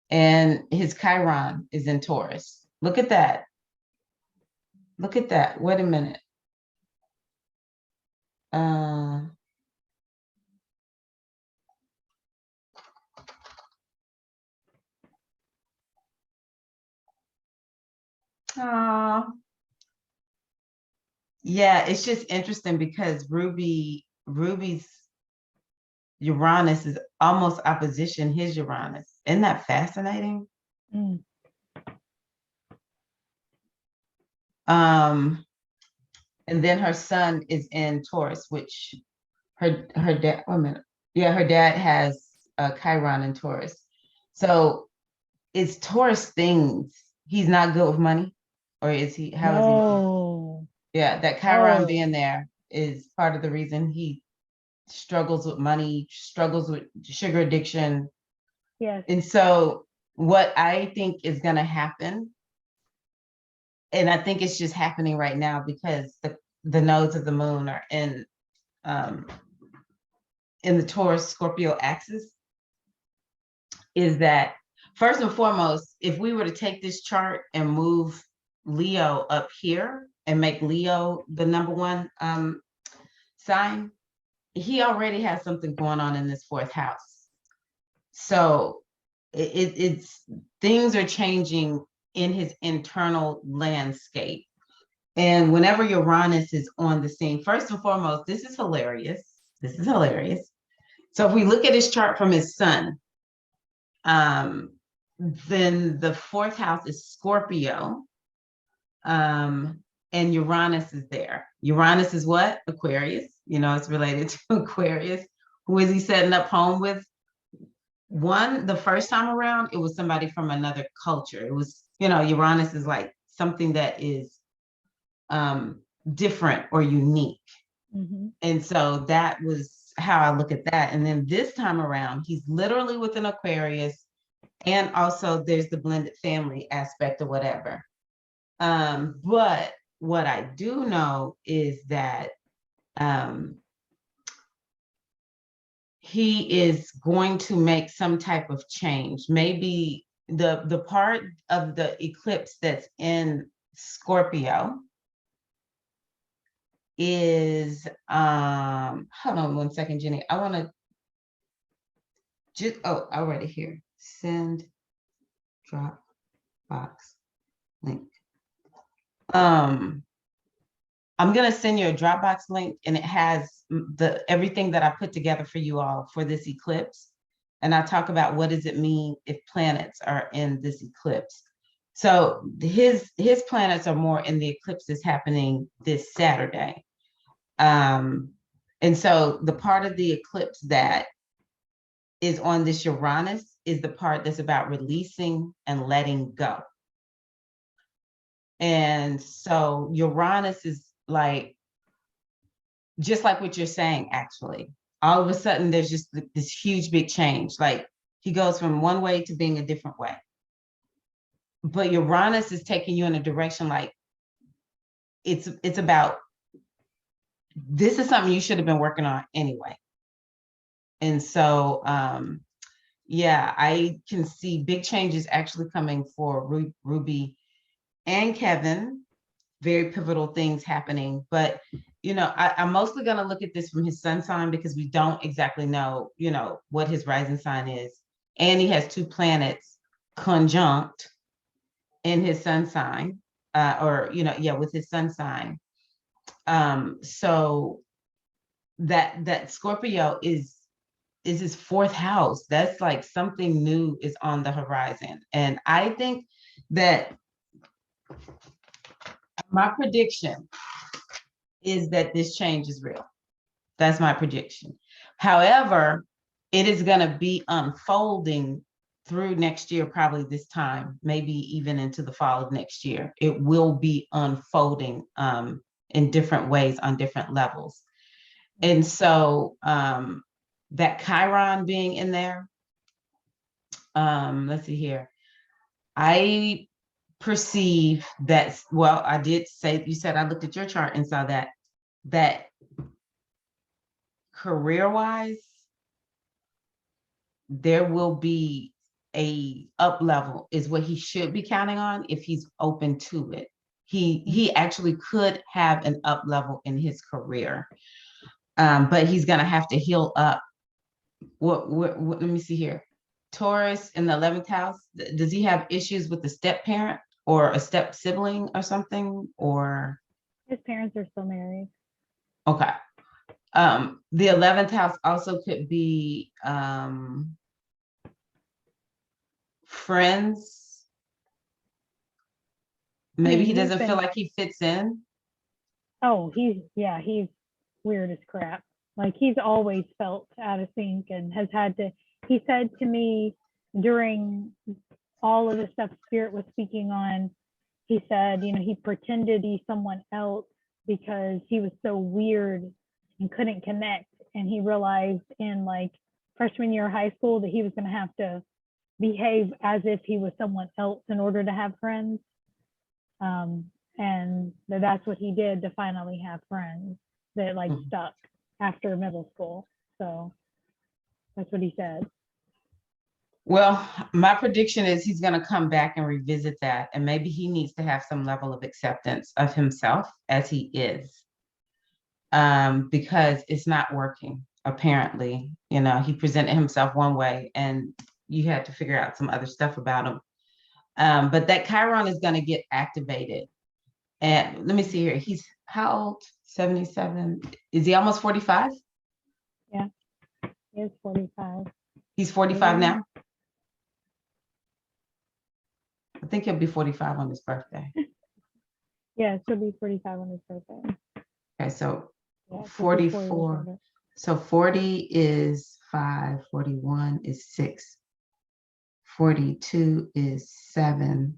And his Chiron is in Taurus. Look at that. Look at that. Wait a minute. Uh, yeah, it's just interesting because Ruby's Uranus is almost opposition his Uranus. Isn't that fascinating?
Mm.
And then her son is in Taurus, which her dad, wait a minute. Yeah, her dad has Chiron in Taurus. So is Taurus things he's not good with money? Or is he, how is he?
No.
Yeah, that Chiron being there is part of the reason he struggles with money, struggles with sugar addiction.
Yes.
And so what I think is going to happen, and I think it's just happening right now because the nodes of the moon are in the Taurus Scorpio axis, is that first and foremost, if we were to take this chart and move Leo up here and make Leo the number one sign, he already has something going on in this 4th house. So it's things are changing in his internal landscape. And whenever Uranus is on the scene, first and foremost, this is hilarious. This is hilarious. So if we look at his chart from his sun, then the 4th house is Scorpio, and Uranus is there. Uranus is what? Aquarius. You know, it's related to Aquarius. Who is he setting up home with? The first time around, it was somebody from another culture. It was, Uranus is like something that is different or unique.
Mm-hmm.
And so that was how I look at that. And then this time around, he's literally with an Aquarius. And also there's the blended family aspect or whatever. But what I do know is that he is going to make some type of change. Maybe the part of the eclipse that's in Scorpio is hold on one second, Jenny. I want to just already here. Send Dropbox link. I'm gonna send you a Dropbox link, and it has everything that I put together for you all for this eclipse. And I talk about what does it mean if planets are in this eclipse. So his planets are more in the eclipse that's happening this Saturday. And so the part of the eclipse that is on this Uranus is the part that's about releasing and letting go. And so Uranus is like, just like what you're saying, actually. All of a sudden, there's just this huge, big change. Like he goes from one way to being a different way. But Uranus is taking you in a direction like it's about, this is something you should have been working on anyway. And so, yeah, I can see big changes actually coming for Ruby and Kevin, very pivotal things happening. But, you know, I'm mostly going to look at this from his sun sign because we don't exactly know, you know, what his rising sign is. And he has 2 planets conjunct in his sun sign, or, you know, yeah, with his sun sign. So that Scorpio is his 4th house. That's like something new is on the horizon. And I think that my prediction is that this change is real. That's my prediction. However, it is going to be unfolding through next year, probably this time, maybe even into the fall of next year. It will be unfolding in different ways on different levels. And so that Chiron being in there, let's see here. I perceive that, well, I did say, you said I looked at your chart and saw that career-wise, there will be a up level is what he should be counting on if he's open to it. He actually could have an up level in his career, but he's gonna have to heal up. What let me see here. Taurus in the 11th house, does he have issues with the step parent or a step sibling or something? Or
His parents are still married.
okay. The 11th house also could be friends. Maybe he doesn't feel like he fits in.
Oh, he's weird as crap. Like he's always felt out of sync and has had to, he said to me during all of the stuff Spirit was speaking on, he said, you know, he pretended to be someone else because he was so weird and couldn't connect. And he realized in like freshman year of high school that he was going to have to behave as if he was someone else in order to have friends. And that's what he did to finally have friends that like stuck after middle school. So that's what he said.
Well, my prediction is he's going to come back and revisit that. And maybe he needs to have some level of acceptance of himself as he is. Because it's not working, apparently. You know, he presented himself one way and you had to figure out some other stuff about him. But that Chiron is going to get activated. And let me see here. He's how old? 77. Is he almost 45?
Yeah, he is 45.
He's 45 now? I think he'll be 45 on his birthday.
Yeah, he'll be 45 on his birthday.
Okay, so yeah, 44. So 40 is 5, 41 is 6, 42 is 7,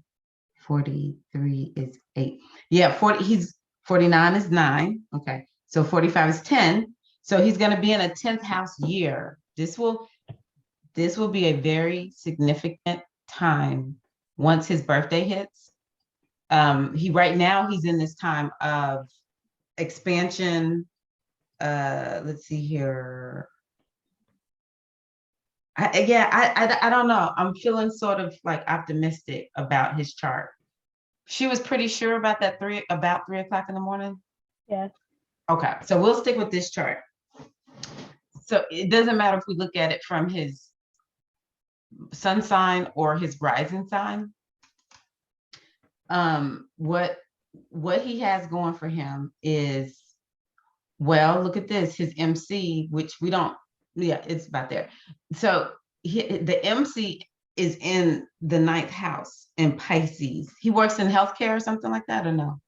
43 is 8. Yeah, 40, he's 49 is 9. Okay, so 45 is 10. So he's going to be in a 10th house year. This will be a very significant time once his birthday hits. Right now he's in this time of expansion. Let's see here. I don't know. I'm feeling sort of like optimistic about his chart. She was pretty sure about that about 3 o'clock in the morning.
Yes.
Okay, so we'll stick with this chart. So it doesn't matter if we look at it from his sun sign or his rising sign. What he has going for him is, well, look at this, his MC, which we don't, yeah, it's about there. So the MC is in the ninth house in Pisces. He works in healthcare or something like that, or no?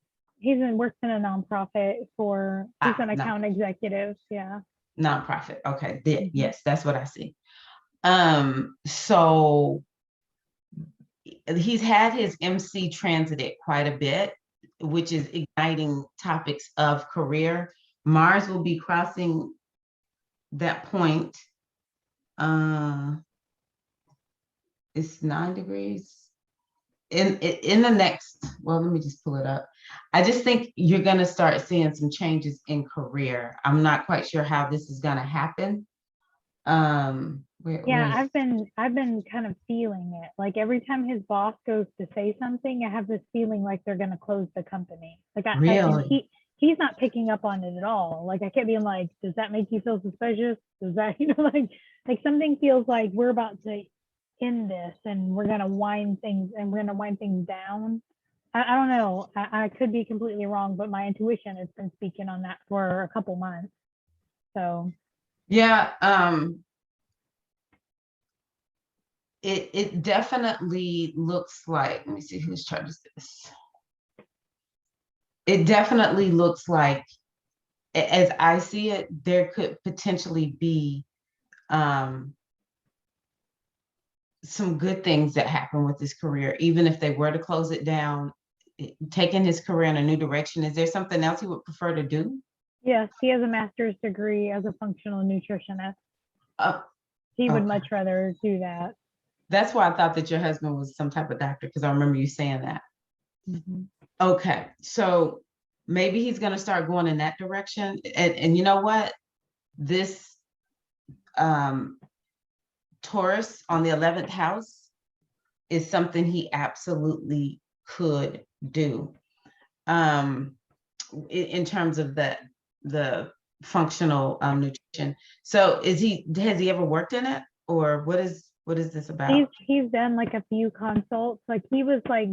Works in a nonprofit he's an
No,
account executive. Yeah.
nonprofit. Okay,
Mhm.
yes, that's what I see. So he's had his MC transited quite a bit, which is igniting topics of career. Mars will be crossing that point. It's 9 degrees in the next. Well, let me just pull it up. I just think you're going to start seeing some changes in career. I'm not quite sure how this is going to happen.
Yeah, I've been kind of feeling it. Like every time his boss goes to say something, I have this feeling like they're gonna close the company. And
Really?
he's not picking up on it at all. Like I kept being like, does that make you feel suspicious? Does that, like something feels like we're about to end this and we're gonna wind things down. I don't know. I could be completely wrong, but my intuition has been speaking on that for a couple months. So
Yeah. It definitely looks like, let me see whose chart is this. It definitely looks like, as I see it, there could potentially be some good things that happen with his career, even if they were to close it down, taking his career in a new direction. Is there something else he would prefer to do?
yes, he has a master's degree as a functional nutritionist.
Uh,
He would
okay.
much rather do that.
That's why I thought that your husband was some type of doctor, because I remember you saying that.
Mm-hmm.
Okay, so maybe he's going to start going in that direction. And you know what? This um, Taurus on the 11th house is something he absolutely could do. In terms of the functional nutrition. So has he ever worked in it, or what is this about?
He's done like a few consults. Like he was like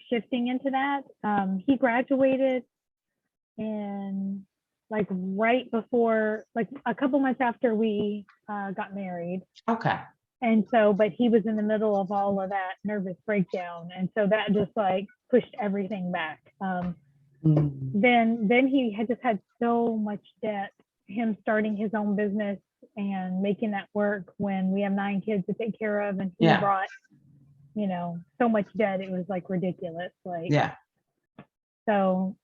shifting into that. He graduated in like right before, like a couple months after we got married.
Okay.
And so, but he was in the middle of all of that nervous breakdown, and so that just like pushed everything back. Then he had just had so much debt. Him starting his own business and making that work when we have 9 kids to take care of, and he
Yeah.
brought, so much debt. It was like ridiculous. Like,
Yeah.
so,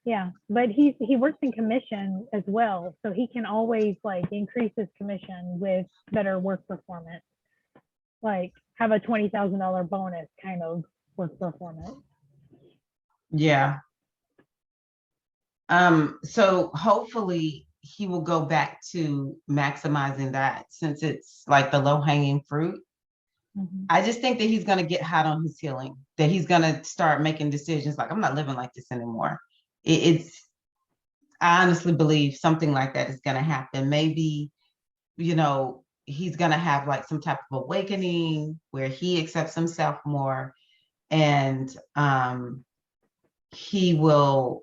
yeah, but he works in commission as well, so he can always like increase his commission with better work performance. Like have a $20,000 bonus kind of work performance.
Yeah. So hopefully he will go back to maximizing that, since it's like the low-hanging fruit.
Mm-hmm.
I just think that he's going to get hot on his healing, that he's going to start making decisions like, I'm not living like this anymore. I honestly believe something like that is going to happen. Maybe, he's going to have like some type of awakening where he accepts himself more, and he will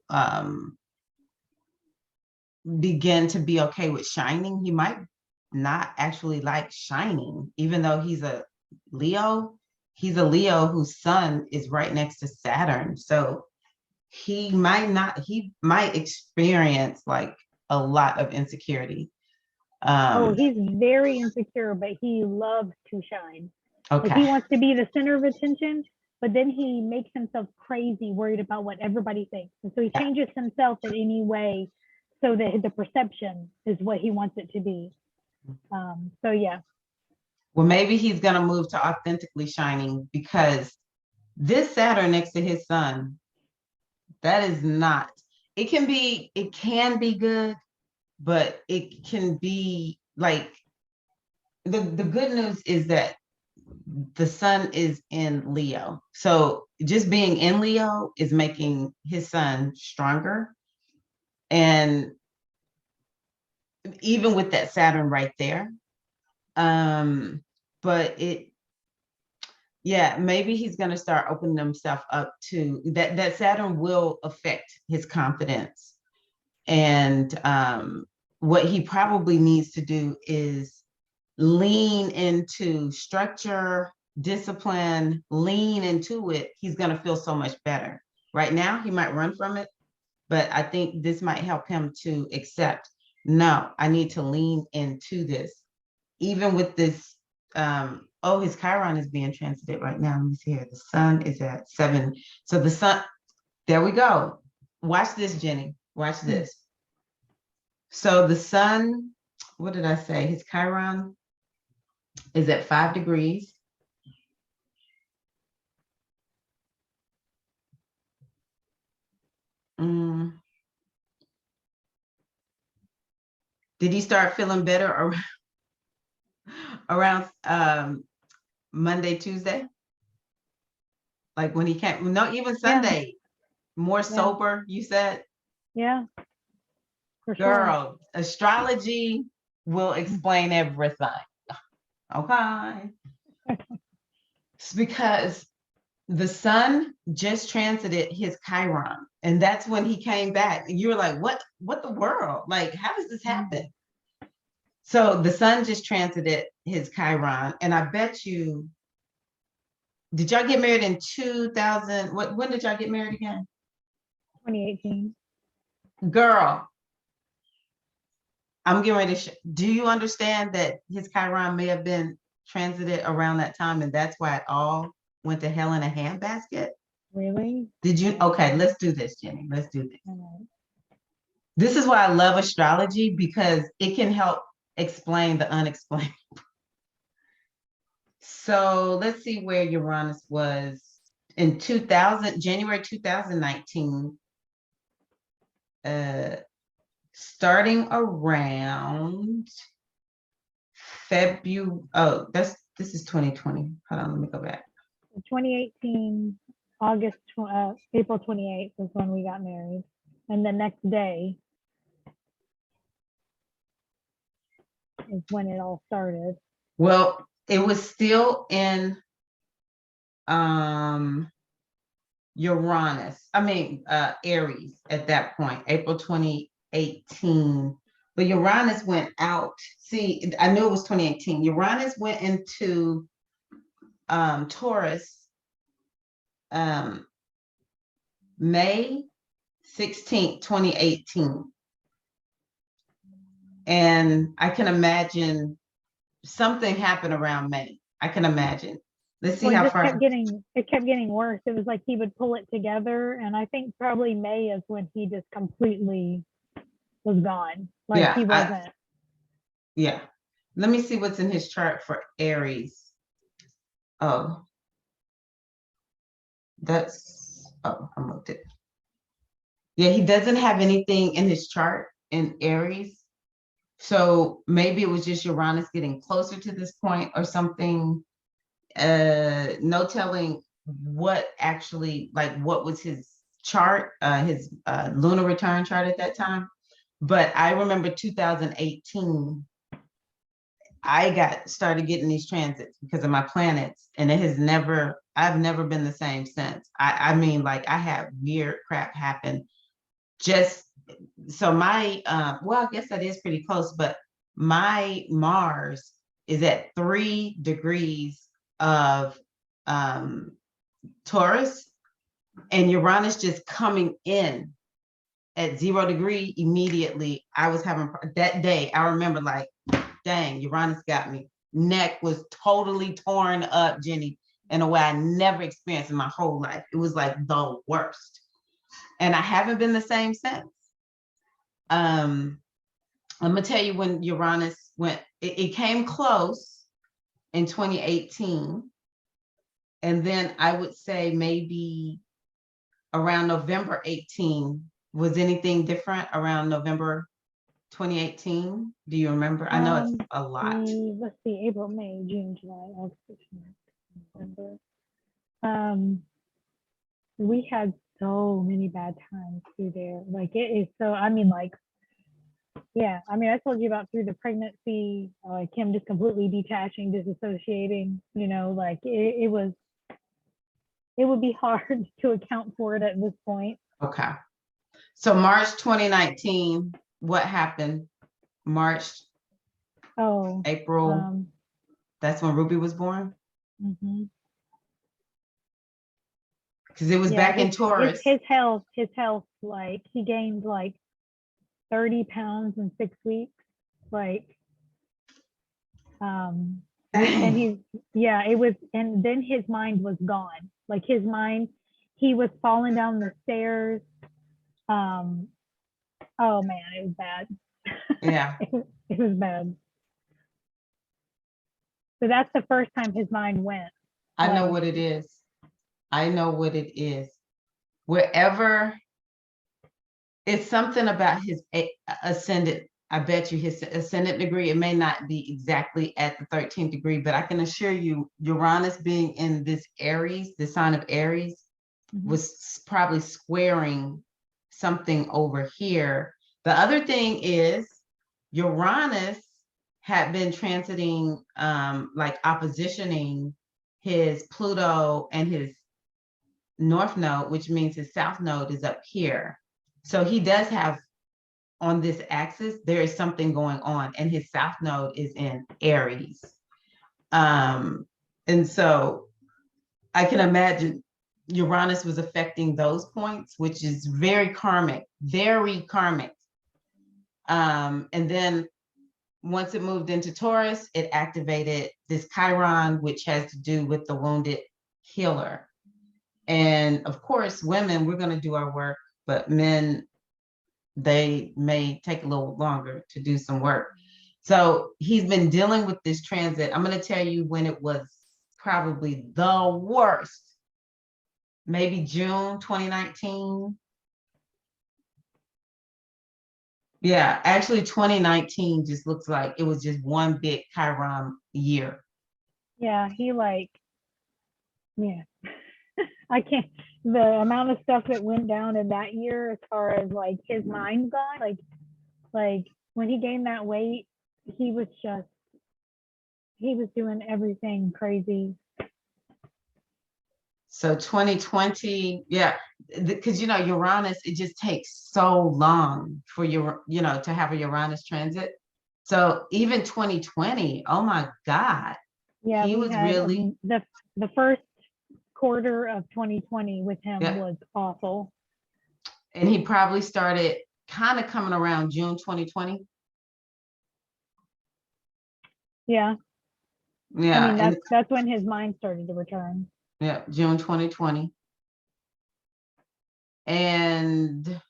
begin to be okay with shining. He might not actually like shining, even though he's a Leo. He's a Leo whose sun is right next to Saturn. So he might experience like a lot of insecurity.
Oh, he's very insecure, but he loves to shine. Like he
Okay.
wants to be the center of attention, but then he makes himself crazy, worried about what everybody thinks. And so he
Yeah.
changes himself in any way so that the perception is what he wants it to be. So yeah.
Well, maybe he's gonna move to authentically shining, because this Saturn next to his sun, that is not, it can be good, but it can be like the good news is that the sun is in Leo. So just being in Leo is making his sun stronger. And even with that Saturn right there, but yeah, maybe he's going to start opening himself up to that Saturn will affect his confidence. And what he probably needs to do is lean into structure, discipline, lean into it. He's going to feel so much better. Right now, he might run from it, but I think this might help him to accept, no, I need to lean into this. Even with this, oh, his Chiron is being transited right now. Let me see here. The sun is at 7. So the sun, there we go. Watch this, Jenny. Watch this. So the sun, what did I say? His Chiron is at 5 degrees. Did he start feeling better around Monday, Tuesday? Like when he came, no, even Sunday, more sober, you said?
Yeah. For
Girl, astrology will explain everything. Okay. It's because the sun just transited his Chiron, and that's when he came back. And you were like, what the world? Like, how does this happen? So the sun just transited his Chiron, and I bet you, did y'all get married in 2000? When did y'all get married again?
2018.
Girl, I'm getting ready to, do you understand that his Chiron may have been transited around that time, and that's why it all went to hell in a handbasket?
Really?
Did you? Okay, let's do this, Jenny. Let's do this.
Right.
This is why I love astrology, because it can help explain the unexplained. So let's see where Uranus was in 2000, January 2019, starting around February. Oh, this is 2020. Hold on, let me go back.
2018, April 28th was when we got married. And the next day is when it all started.
Well, it was still in Uranus, Aries at that point, April 2018. But Uranus went out. See, I knew it was 2018. Uranus went into Taurus May 16th, 2018. And I can imagine something happened around May. I can imagine. Let's see how far.
It kept getting worse. It was like he would pull it together, and I think probably May is when he just completely was gone. Like
yeah,
he wasn't.
Yeah. Let me see what's in his chart for Aries. Oh, I moved it. Yeah, he doesn't have anything in his chart in Aries. So maybe it was just Uranus getting closer to this point or something. No telling what actually, like what was his chart, his lunar return chart at that time. But I remember 2018, I started getting these transits because of my planets, and I've never been the same since. I mean, like I had weird crap happen. Just so my, well, I guess that is pretty close, but my Mars is at 3 degrees of Taurus, and Uranus just coming in at 0 degree immediately. I was having that day. I remember like, dang, Uranus got me. Neck was totally torn up, Jenny, in a way I never experienced in my whole life. It was like the worst. And I haven't been the same since. I'm gonna tell you when Uranus went, it came close in 2018. And then I would say maybe around November 18. Was anything different around November 2018? Do you remember? I know it's a lot.
Let's see, April, May, June, July, August, September, November. We had so many bad times through there. Like it is so, I mean, like, yeah, I mean, I told you about through the pregnancy, like him just completely detaching, disassociating, you know, like it would be hard to account for it at this point.
Okay. So March 2019, what happened? March,
Oh,
April, that's when Ruby was born?
mm-hmm.
Because it was
Yeah,
back in Taurus.
his health, like he gained like 30 pounds in 6 weeks. Like, and it was, and then his mind was gone. Like his mind, he was falling down the stairs. Oh man, it was bad.
Yeah.
It was bad. So that's the first time his mind went.
I know
Like,
what it is. I know what it is. Wherever, it's something about his ascendant. I bet you his ascendant degree, it may not be exactly at the 13th degree, but I can assure you, Uranus being in this Aries, the sign of Aries, was probably squaring something over here. The other thing is Uranus had been transiting, like oppositioning his Pluto and his North Node, which means his South Node is up here. So he does have on this axis, there is something going on, and his South Node is in Aries. And so I can imagine Uranus was affecting those points, which is very karmic, very karmic. And then once it moved into Taurus, it activated this Chiron, which has to do with the wounded healer. And of course, women, we're going to do our work, but men, they may take a little longer to do some work. So he's been dealing with this transit. I'm going to tell you when it was probably the worst. Maybe June 2019. Yeah, actually 2019 just looks like it was just one big Chiron year.
yeah, yeah. I can't, the amount of stuff that went down in that year as far as like his mind gone, like when he gained that weight, he was doing everything crazy.
So 2020, yeah, because Uranus, it just takes so long for to have a Uranus transit. So even 2020, oh my God,
Yeah,
he was really
the first quarter of 2020 with him
yeah,
was awful.
and he probably started kind of coming around June 2020.
Yeah,
Yeah,
I mean that's when his mind started to return.
Yeah, June 2020. And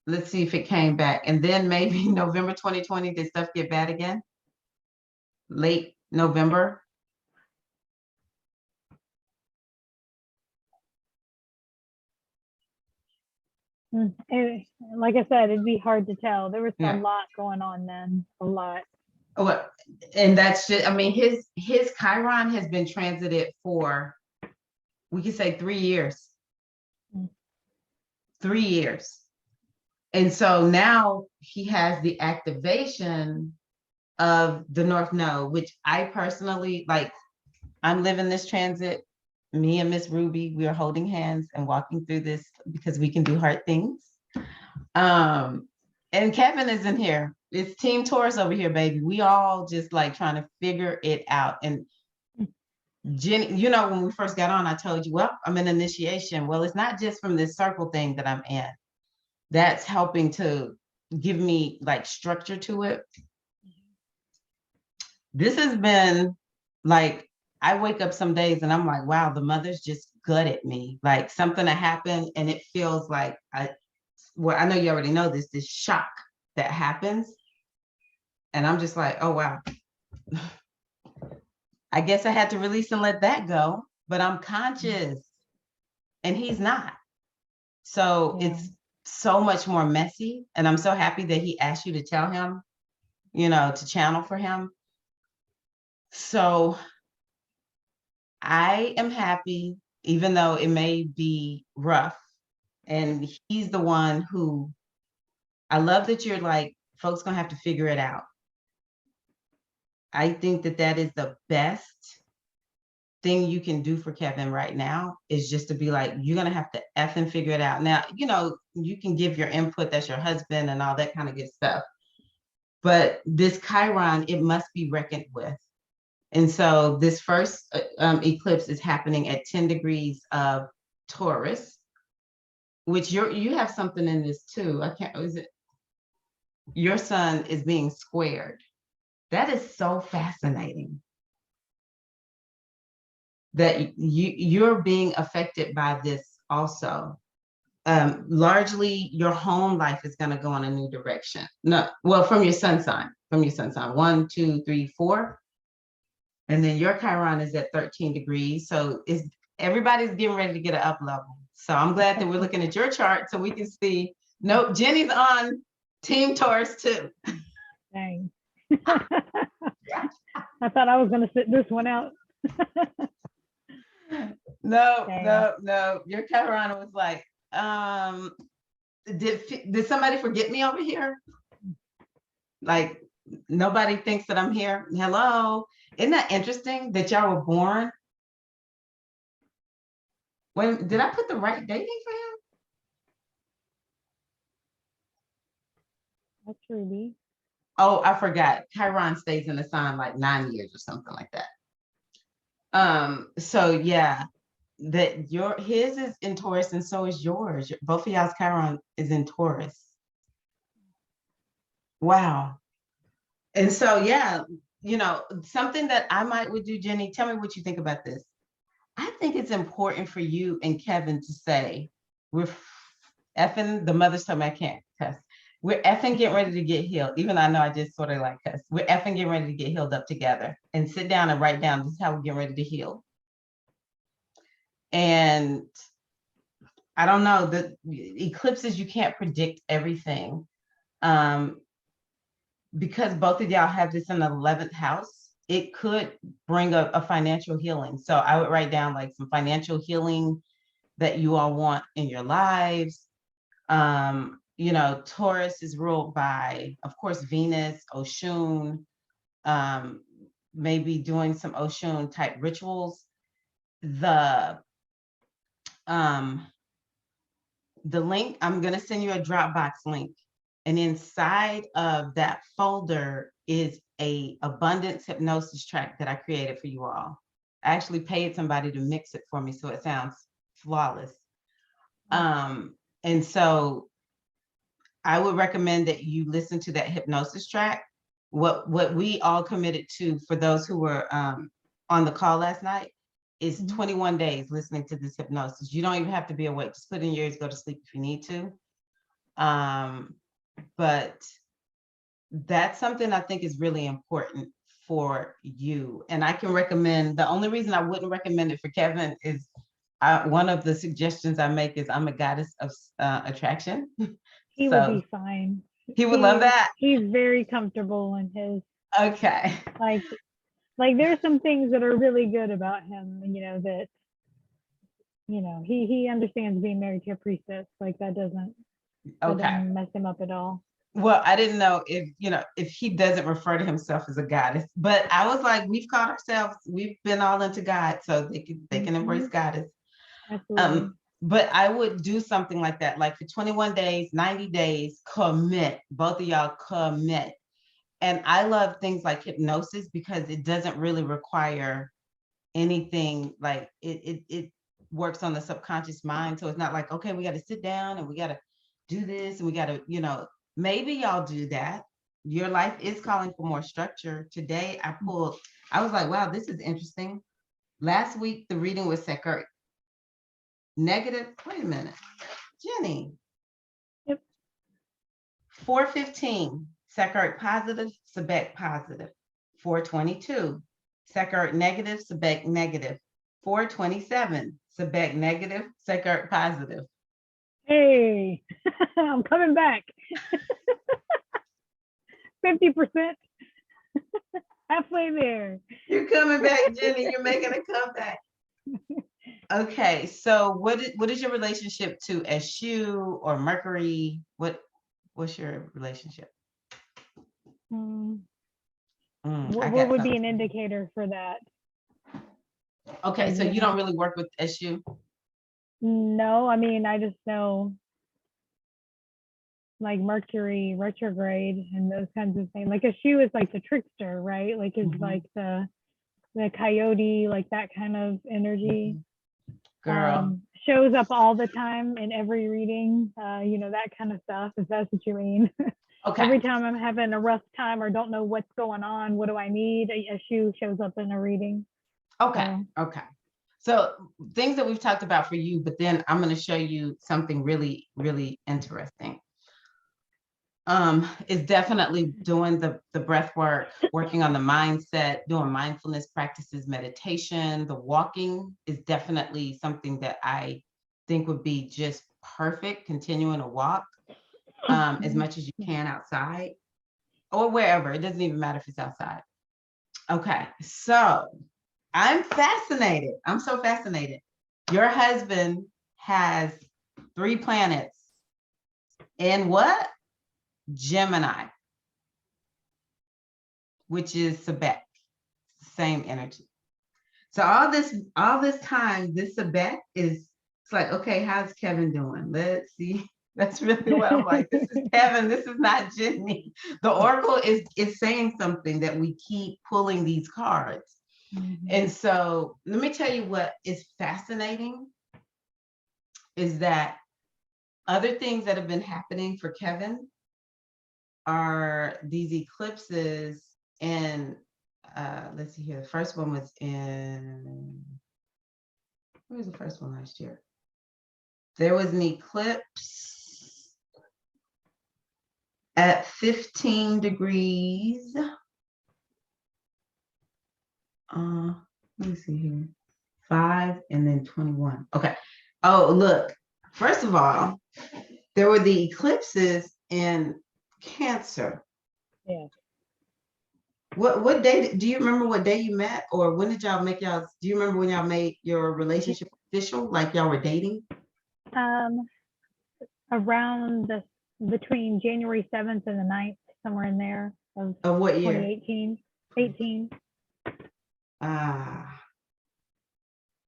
let's see if it came back. And then maybe November 2020, did stuff get bad again? Late November?
Like I said, it'd be hard to tell. There was a
Yeah.
lot going on then, a lot.
Well, and that's just, I mean, his Chiron has been transited for, we could say 3 years. 3 years. And so now he has the activation of the North Node, which I personally like. I'm living this transit. Me and Miss Ruby, we are holding hands and walking through this because we can do hard things. And Kevin is in here. It's Team Taurus over here, baby. We all just like trying to figure it out. And Jenny, when we first got on, I told you, well, I'm in initiation. Well, it's not just from this circle thing that I'm in. That's helping to give me like structure to it. This has been like, I wake up some days and I'm like, wow, the mother's just gutted me. Like something that happened and it feels like I know you already know this shock that happens. And I'm just like, oh, wow. I guess I had to release and let that go, but I'm conscious and he's not. So it's so much more messy. And I'm so happy that he asked you to tell him, to channel for him. So I am happy, even though it may be rough. And he's the one who, I love that you're like, folks gonna have to figure it out. I think that that is the best thing you can do for Kevin right now, is just to be like, you're gonna have to effing figure it out. Now, you can give your input, that's your husband and all that kind of good stuff. But this Chiron, it must be reckoned with. And so this first eclipse is happening at 10 degrees of Taurus, which you have something in this too. I can't, is it? Your sun is being squared. That is so fascinating that you're being affected by this also. Largely your home life is going to go in a new direction. No, well, from your sun sign, 1, 2, 3, 4. And then your Chiron is at 13 degrees. So everybody's getting ready to get an up level. So I'm glad that we're looking at your chart so we can see. Nope, Jenny's on Team Taurus too.
Dang. I thought I was going to sit this one out.
No. Your Chiron was like, did somebody forget me over here? Like, nobody thinks that I'm here. Hello. Isn't that interesting that y'all were born? When did I put the right dating for him?
That's Ruby.
Oh, I forgot. Chiron stays in the sign like 9 years or something like that. So yeah, that his is in Taurus and so is yours. Both of y'all's Chiron is in Taurus. Wow. And so yeah, something that I would do, Jenny, tell me what you think about this. I think it's important for you and Kevin to say, we're effing, the mother's told me I can't cuss. We're effing getting ready to get healed. Even though I know I just sort of like cuss. We're effing getting ready to get healed up together and sit down and write down this is how we're getting ready to heal. And I don't know, the eclipses, you can't predict everything. Because both of y'all have this in the 11th house, it could bring a financial healing. So I would write down like some financial healing that you all want in your lives. Taurus is ruled by, of course, Venus, Oshun, maybe doing some Oshun type rituals. The link, I'm going to send you a Dropbox link. And inside of that folder is a abundance hypnosis track that I created for you all. I actually paid somebody to mix it for me so it sounds flawless. And so I would recommend that you listen to that hypnosis track. What we all committed to, for those who were on the call last night, is 21 days listening to this hypnosis. You don't even have to be awake. Just put in your ears, go to sleep if you need to. But that's something I think is really important for you. And I can recommend, the only reason I wouldn't recommend it for Kevin is one of the suggestions I make is I'm a goddess of attraction.
He
So
will be fine.
He would love that.
He's very comfortable in his.
Okay.
Like there's some things that are really good about him, that, he understands being married to a priestess. Like that doesn't mess him up at all.
Well, I didn't know if he doesn't refer to himself as a goddess, but I was like, we've called ourselves, we've been all into God, so they can embrace goddess.
Absolutely.
But I would do something like that, like for 21 days, 90 days, commit, both of y'all commit. And I love things like hypnosis because it doesn't really require anything. Like it works on the subconscious mind. So it's not like, okay, we got to sit down and we got to do this and we got to, maybe y'all do that. Your life is calling for more structure. Today I was like, wow, this is interesting. Last week, the reading was Sekert. Negative, wait a minute, Jenny.
Yep.
415, Sekert positive, Sebek positive. 422, Sekert negative, Sebek negative. 427, Sebek negative, Sekert positive.
Hey, I'm coming back. 50%, halfway there.
You're coming back, Jenny. You're making a comeback. Okay, so what is your relationship to Eshu or Mercury? What's your relationship? I
What
got
would be
something.
an indicator for that?
Okay, so
Yeah.
you don't really work with Eshu?
No, I mean, I just know like Mercury retrograde and those kinds of things. Like a shoe is like the trickster, right? Like is like the coyote, like that kind of energy.
Girl.
Shows up all the time in every reading, that kind of stuff, if that's what you mean.
Okay.
Every time I'm having a rough time or don't know what's going on, what do I need? A shoe shows up in a reading.
Okay. Okay. So things that we've talked about for you, but then I'm going to show you something really, really interesting. Is definitely doing the breath work, working on the mindset, doing mindfulness practices, meditation. The walking is definitely something that I think would be just perfect, continuing to walk as much as you can outside or wherever. It doesn't even matter if it's outside. Okay, so I'm fascinated. I'm so fascinated. Your husband has 3 planets in what? Gemini, which is Sebek, same energy. So all this time, this Sebek is, it's like, okay, how's Kevin doing? Let's see. That's really what I'm like. This is Kevin. This is not Jenny. The Oracle is saying something that we keep pulling these cards. And so let me tell you what is fascinating is that other things that have been happening for Kevin are these eclipses in, let's see here. The first one was in, where was the first one last year? There was an eclipse at 15 degrees. Let me see here. 5 and then 21. Okay. Oh, look. First of all, there were the eclipses in Cancer.
Yeah.
What day do you remember what day you met, or when did y'all make y'all? Do you remember when y'all made your relationship official, like y'all were dating?
Around between January 7th and the 9th, somewhere in there
Of what year?
2018, 18.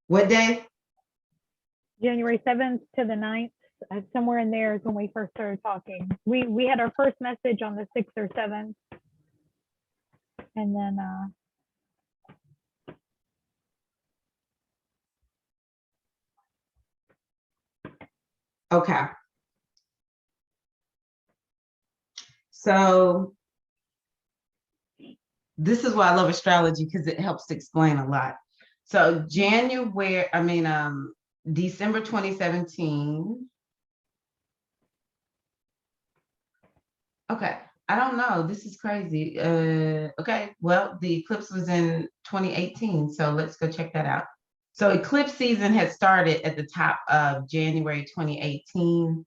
What day?
January 7th to the 9th, somewhere in there is when we first started talking. We had our first message on the 6th or 7th. And then
Okay. So this is why I love astrology, because it helps to explain a lot. So December 2017. Okay. I don't know. This is crazy. Okay. Well, the eclipse was in 2018. So let's go check that out. So eclipse season had started at the top of January 2018.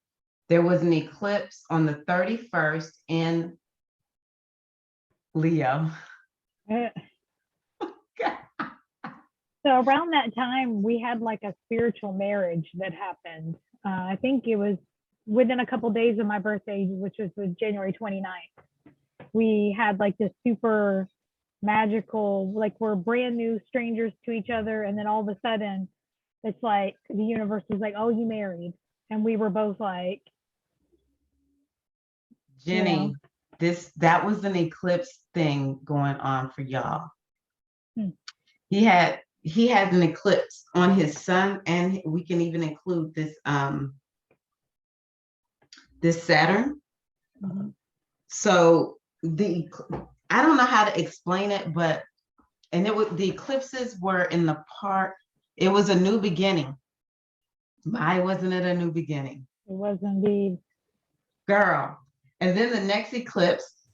There was an eclipse on the 31st in Leo.
So around that time, we had like a spiritual marriage that happened. I think it was within a couple of days of my birthday, which was January 29th. We had like this super magical, like we're brand new strangers to each other. And then all of a sudden, it's like the universe was like, oh, you married. And we were both like,
Jenny, that was an eclipse thing going on for y'all. He had an eclipse on his sun, and we can even include this this Saturn. So I don't know how to explain it, but the eclipses were in the part. It was a new beginning. Why wasn't it a new beginning?
It was indeed.
Girl. And then the next eclipse,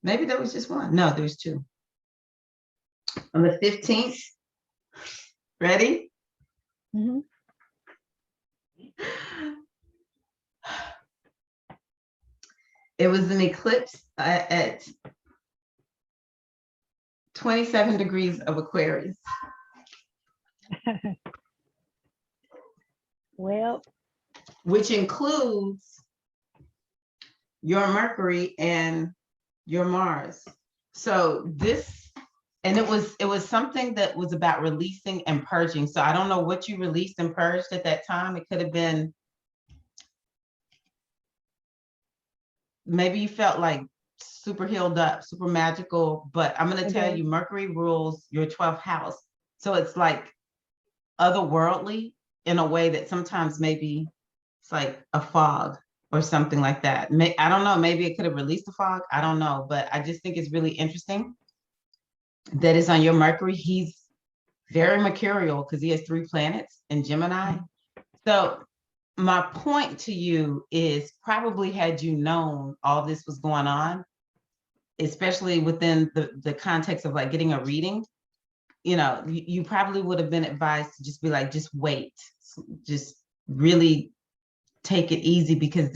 maybe there was just one. No, there was 2. On the 15th, ready? It was an eclipse at 27 degrees of Aquarius.
Well,
which includes your Mercury and your Mars. So this, and it was something that was about releasing and purging. So I don't know what you released and purged at that time. It could have been, maybe you felt like super healed up, super magical, but I'm going to tell you, Mercury rules your 12th house. So it's like otherworldly in a way that sometimes maybe it's like a fog or something like that. I don't know, maybe it could have released the fog. I don't know, but I just think it's really interesting that it's on your Mercury. He's very mercurial because he has 3 planets in Gemini. So my point to you is, probably had you known all this was going on, especially within the context of like getting a reading, you probably would have been advised to just be like, just wait, just really take it easy, because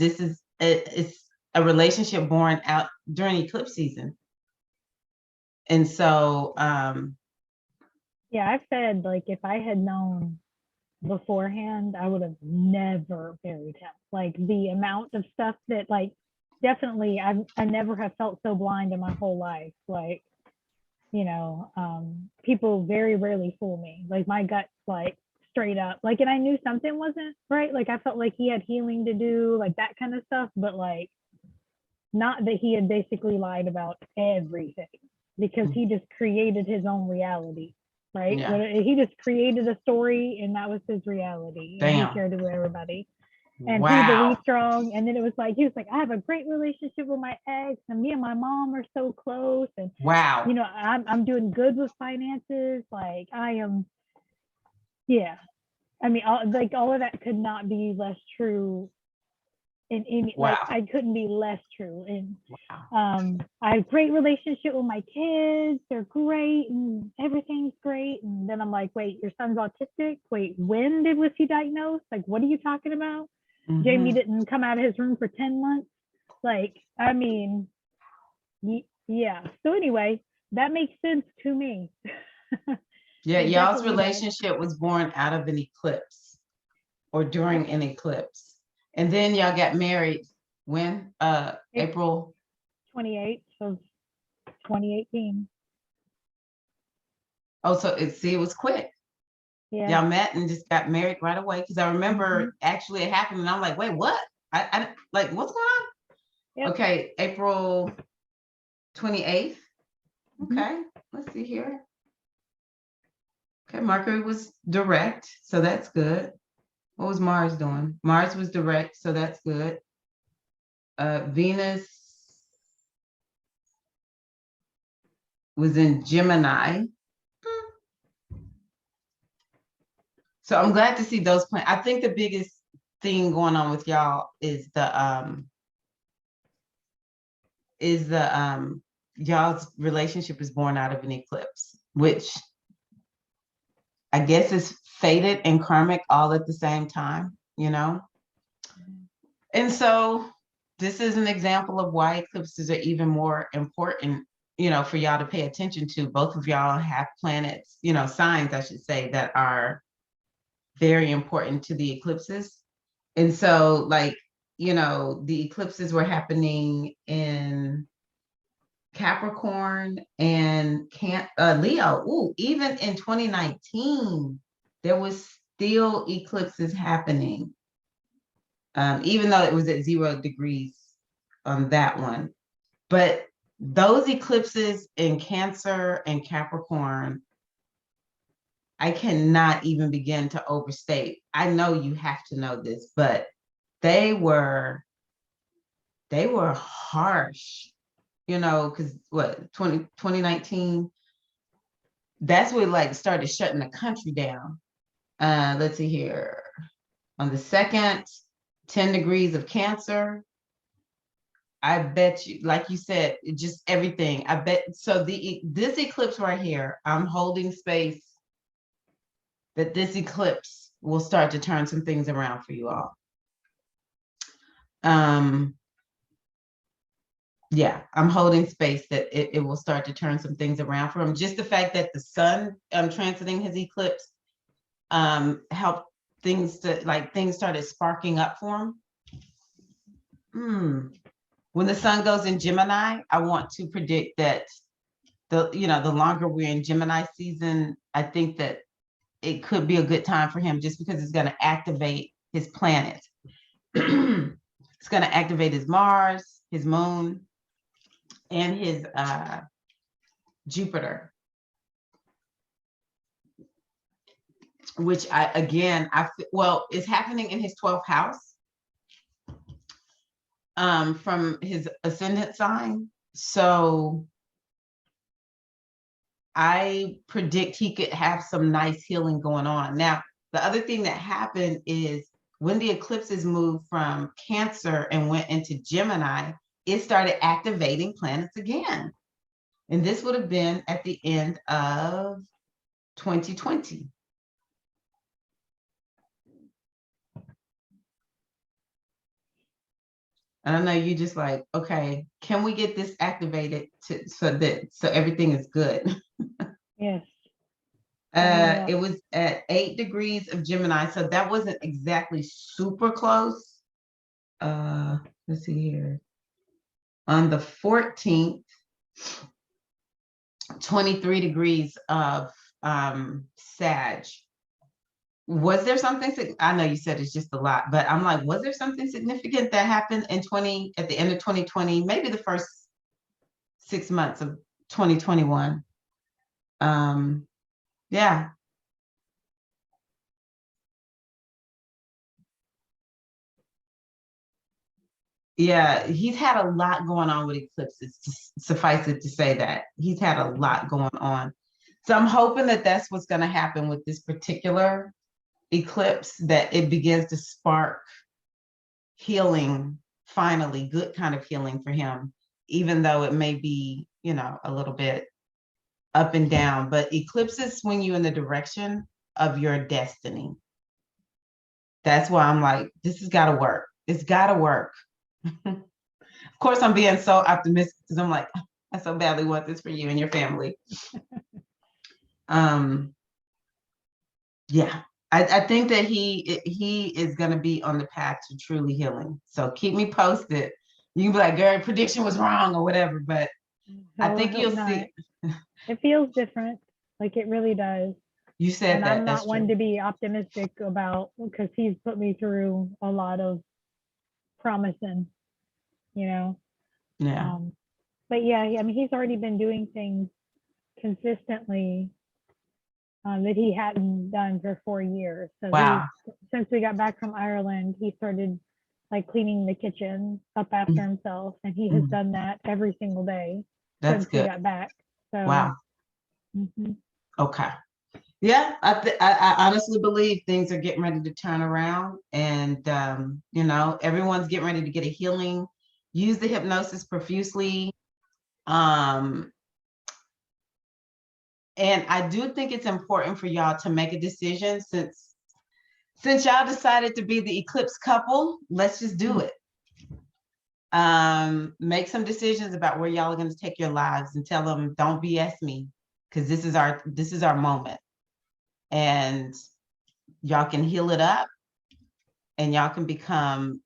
it's a relationship born out during eclipse season. And so
yeah, I've said, like, if I had known beforehand, I would have never married him. Like, the amount of stuff that, like, definitely I never have felt so blind in my whole life. Like, people very rarely fool me. Like, my gut's like straight up. Like, and I knew something wasn't right. Like, I felt like he had healing to do, like that kind of stuff, but like, not that he had basically lied about everything, because he just created his own reality, right?
Yeah.
He just created a story, and that was his reality. And he shared it with everybody. And he believed strong. And then it was like, he was like, I have a great relationship with my ex, and me and my mom are so close. And I'm doing good with finances. Like, I am, yeah. I mean, all of that could not be less true in any, like, I couldn't be less true. And I have a great relationship with my kids. They're great and everything's great. And then I'm like, wait, your son's autistic? Wait, when was he diagnosed? Like, what are you talking about? Mm-hmm. Jamie didn't come out of his room for 10 months. Like, I mean, yeah. So anyway, that makes sense to me.
Yeah, y'all's relationship was born out of an eclipse or during an eclipse. And then y'all got married when? April
28th of 2018.
Oh, so it was quick. Yeah. Y'all met and just got married right away. Because I remember actually it happened, and I'm like, wait, what? I like, what's going on? Yep. Okay, April 28th. Okay, let's see here. Okay, Mercury was direct, so that's good. What was Mars doing? Mars was direct, so that's good. Venus was in Gemini. So I'm glad to see those planets. I think the biggest thing going on with y'all is y'all's relationship is born out of an eclipse, which I guess is fated and karmic all at the same time, And so this is an example of why eclipses are even more important, for y'all to pay attention to. Both of y'all have planets, signs, I should say, that are very important to the eclipses. And so, like, the eclipses were happening in Capricorn and Leo. Ooh, even in 2019, there was still eclipses happening, even though it was at 0 degrees on that one. But those eclipses in Cancer and Capricorn, I cannot even begin to overstate. I know you have to know this, but they were harsh, because 2019, that's what like started shutting the country down. Let's see here. On the 2nd, 10 degrees of Cancer. I bet you, like you said, just everything. I bet. So this eclipse right here, I'm holding space that this eclipse will start to turn some things around for you all. Yeah, I'm holding space that it will start to turn some things around for him. Just the fact that the sun transiting his eclipse helped things to like things started sparking up for him. When the sun goes in Gemini, I want to predict that the longer we're in Gemini season, I think that it could be a good time for him just because it's going to activate his planet. It's going to activate his Mars, his moon, and his Jupiter, which is happening in his 12th house from his ascendant sign. So I predict he could have some nice healing going on. Now, the other thing that happened is when the eclipses moved from Cancer and went into Gemini, it started activating planets again. And this would have been at the end of 2020. And I know you just like, okay, can we get this activated so everything is good?
Yes.
It was at 8 degrees of Gemini, so that wasn't exactly super close. Let's see here. On the 14th, 23 degrees of Sag. Was there something, I know you said it's just a lot, but I'm like, was there something significant that happened at the end of 2020, maybe the first 6 months of 2021? Yeah. Yeah, he's had a lot going on with eclipses, suffice it to say that. He's had a lot going on. So I'm hoping that that's what's going to happen with this particular eclipse, that it begins to spark healing, finally, good kind of healing for him, even though it may be, a little bit up and down. But eclipses swing you in the direction of your destiny. That's why I'm like, this has got to work. It's got to work. Of course, I'm being so optimistic because I'm like, I so badly want this for you and your family. Yeah, I think that he is going to be on the path to truly healing. So keep me posted. You can be like, girl, prediction was wrong or whatever, but I think you'll see.
It feels different, like it really does.
You said
and
that.
I'm not one to be optimistic about, because he's put me through a lot of promising,
Yeah.
But yeah, I mean, he's already been doing things consistently that he hadn't done for 4 years. So
wow.
Since we got back from Ireland, he started like cleaning the kitchen up after himself, and he has done that every single day since we got back. So
wow. Okay. Yeah, I honestly believe things are getting ready to turn around, and everyone's getting ready to get a healing. Use the hypnosis profusely. And I do think it's important for y'all to make a decision, since y'all decided to be the eclipse couple. Let's just do it. Make some decisions about where y'all are going to take your lives, and tell them, don't BS me, because this is our moment. And y'all can heal it up, and y'all can become,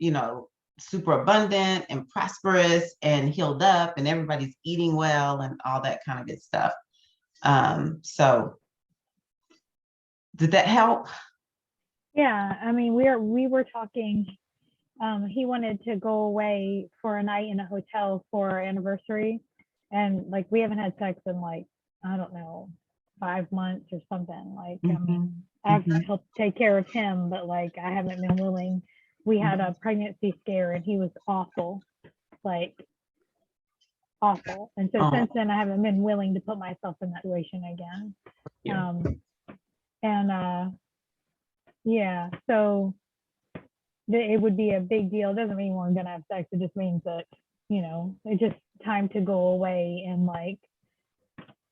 super abundant and prosperous and healed up, and everybody's eating well and all that kind of good stuff. So did that help?
Yeah, I mean, we were talking. He wanted to go away for a night in a hotel for our anniversary, and like we haven't had sex in like, I don't know, 5 months or something. Like, I mean, I've helped take care of him, but like I haven't been willing. We had a pregnancy scare, and he was awful, like awful. And so since then, I haven't been willing to put myself in that situation again. Yeah, so it would be a big deal. It doesn't mean we're gonna have sex. It just means that, it's just time to go away and like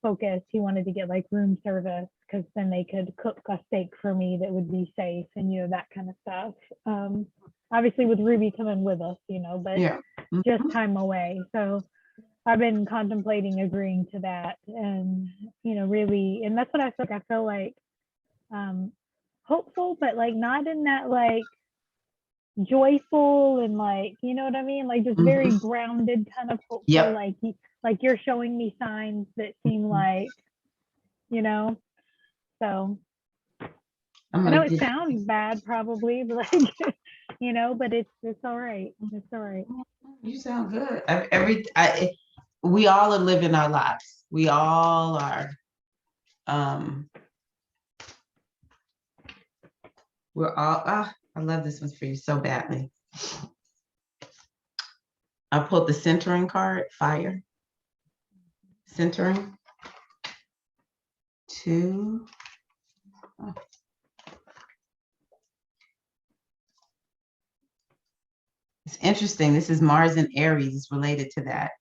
focus. He wanted to get like room service because then they could cook a steak for me that would be safe and, that kind of stuff. Obviously with Ruby coming with us, but
Yeah.
just time away. So I've been contemplating agreeing to that, and, really, and that's what I feel like hopeful, but like not in that like joyful and like, you know what I mean? Like just very grounded kind of hopeful,
Yep.
like you're showing me signs that seem like, so I know it sounds bad probably, but like, but it's all right. It's all right.
You sound good. We all are living our lives. We all are. We're all. I love this one for you so badly. I pulled the centering card. Fire. Centering. 2. Oh. It's interesting. This is Mars and Aries related to that.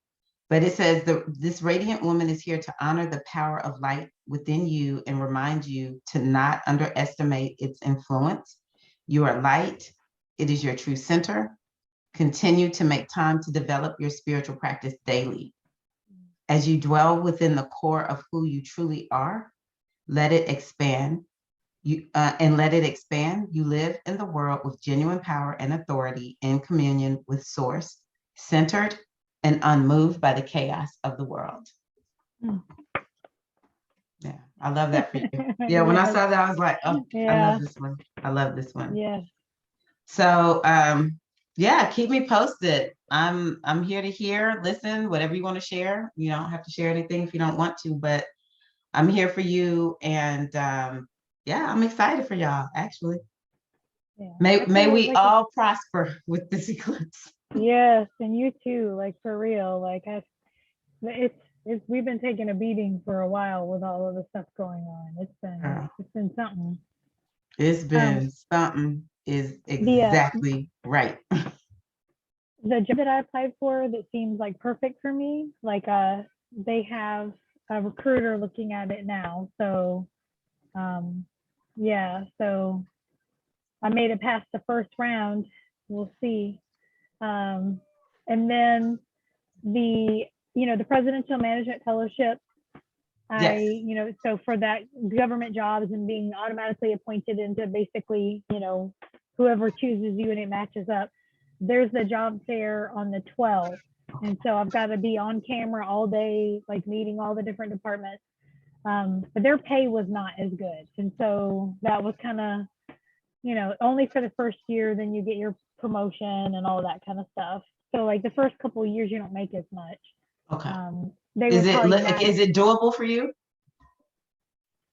But it says this radiant woman is here to honor the power of light within you and remind you to not underestimate its influence. You are light. It is your true center. Continue to make time to develop your spiritual practice daily. As you dwell within the core of who you truly are, let it expand. Let it expand. You live in the world with genuine power and authority in communion with Source, centered and unmoved by the chaos of the world. Yeah, I love that for you. Yeah, when I saw that, I was like, oh, yeah. I love this one. I love this one.
Yeah.
So, yeah, keep me posted. I'm here to hear, listen, whatever you want to share. You don't have to share anything if you don't want to, but I'm here for you. And yeah, I'm excited for y'all, actually. Yeah. May we all prosper with this eclipse.
Yes, and you too, like for real. Like we've been taking a beating for a while with all of the stuff going on. It's been something.
It's been something is exactly right.
The job that I applied for that seems like perfect for me, like they have a recruiter looking at it now. So yeah, so I made it past the first round. We'll see. And then the presidential management fellowship, yes. So for that government jobs and being automatically appointed into basically, whoever chooses you and it matches up, there's the job fair on the 12th. And so I've got to be on camera all day, like meeting all the different departments. But their pay was not as good. And so that was kind of, only for the first year, then you get your promotion and all that kind of stuff. So like the first couple of years, you don't make as much.
Okay. Is it doable for you?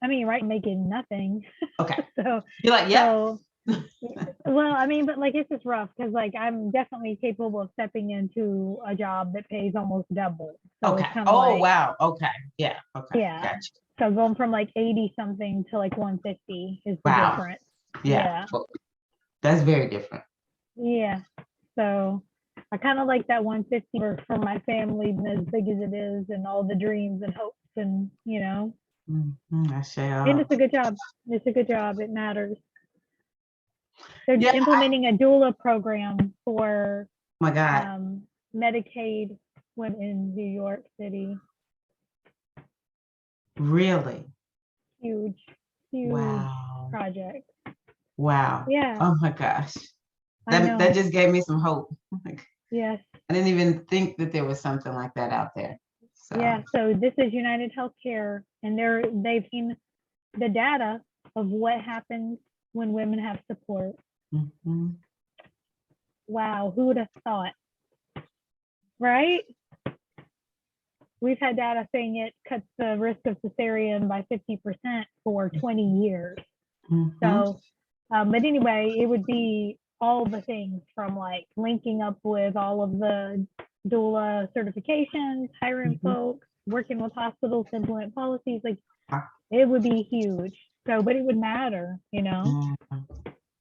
I mean, right, making nothing.
Okay.
So
you're like, yeah.
So, well, I mean, but like it's just rough because like I'm definitely capable of stepping into a job that pays almost double. So
okay. Oh, wow. Okay. Yeah. Okay.
Yeah.
Gotcha.
So going from like 80 something to like 150 is the difference.
Yeah. That's very different.
Yeah. So I kind of like that 150 for my family, as big as it is, and all the dreams and hopes, and
I share.
And it's a good job. It's a good job. It matters. They're implementing a doula program for
my God.
Medicaid in New York City.
Really?
Huge
wow.
project.
Wow.
Yeah.
Oh my gosh. That just gave me some hope.
Yes.
I didn't even think that there was something like that out there. So.
Yeah. So this is United Healthcare, and they've seen the data of what happens when women have support.
Mm-hmm.
Wow, who would have thought? Right? We've had data saying it cuts the risk of cesarean by 50% for 20 years. Mm-hmm. So, but anyway, it would be all the things from like linking up with all of the doula certifications, hiring folks, working with hospitals to implement policies. Like it would be huge. So, but it would matter,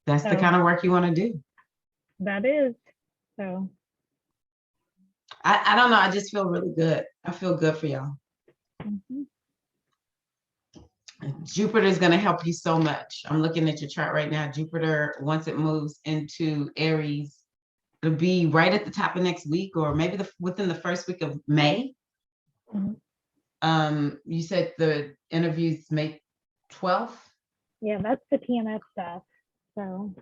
That's the kind of work you want to do.
That is. So.
I don't know. I just feel really good. I feel good for y'all. Mm-hmm. Jupiter is going to help you so much. I'm looking at your chart right now. Jupiter, once it moves into Aries, it'll be right at the top of next week, or maybe within the first week of May.
Mhm.
You said the interviews May 12th.
Yeah, that's the TMS stuff. So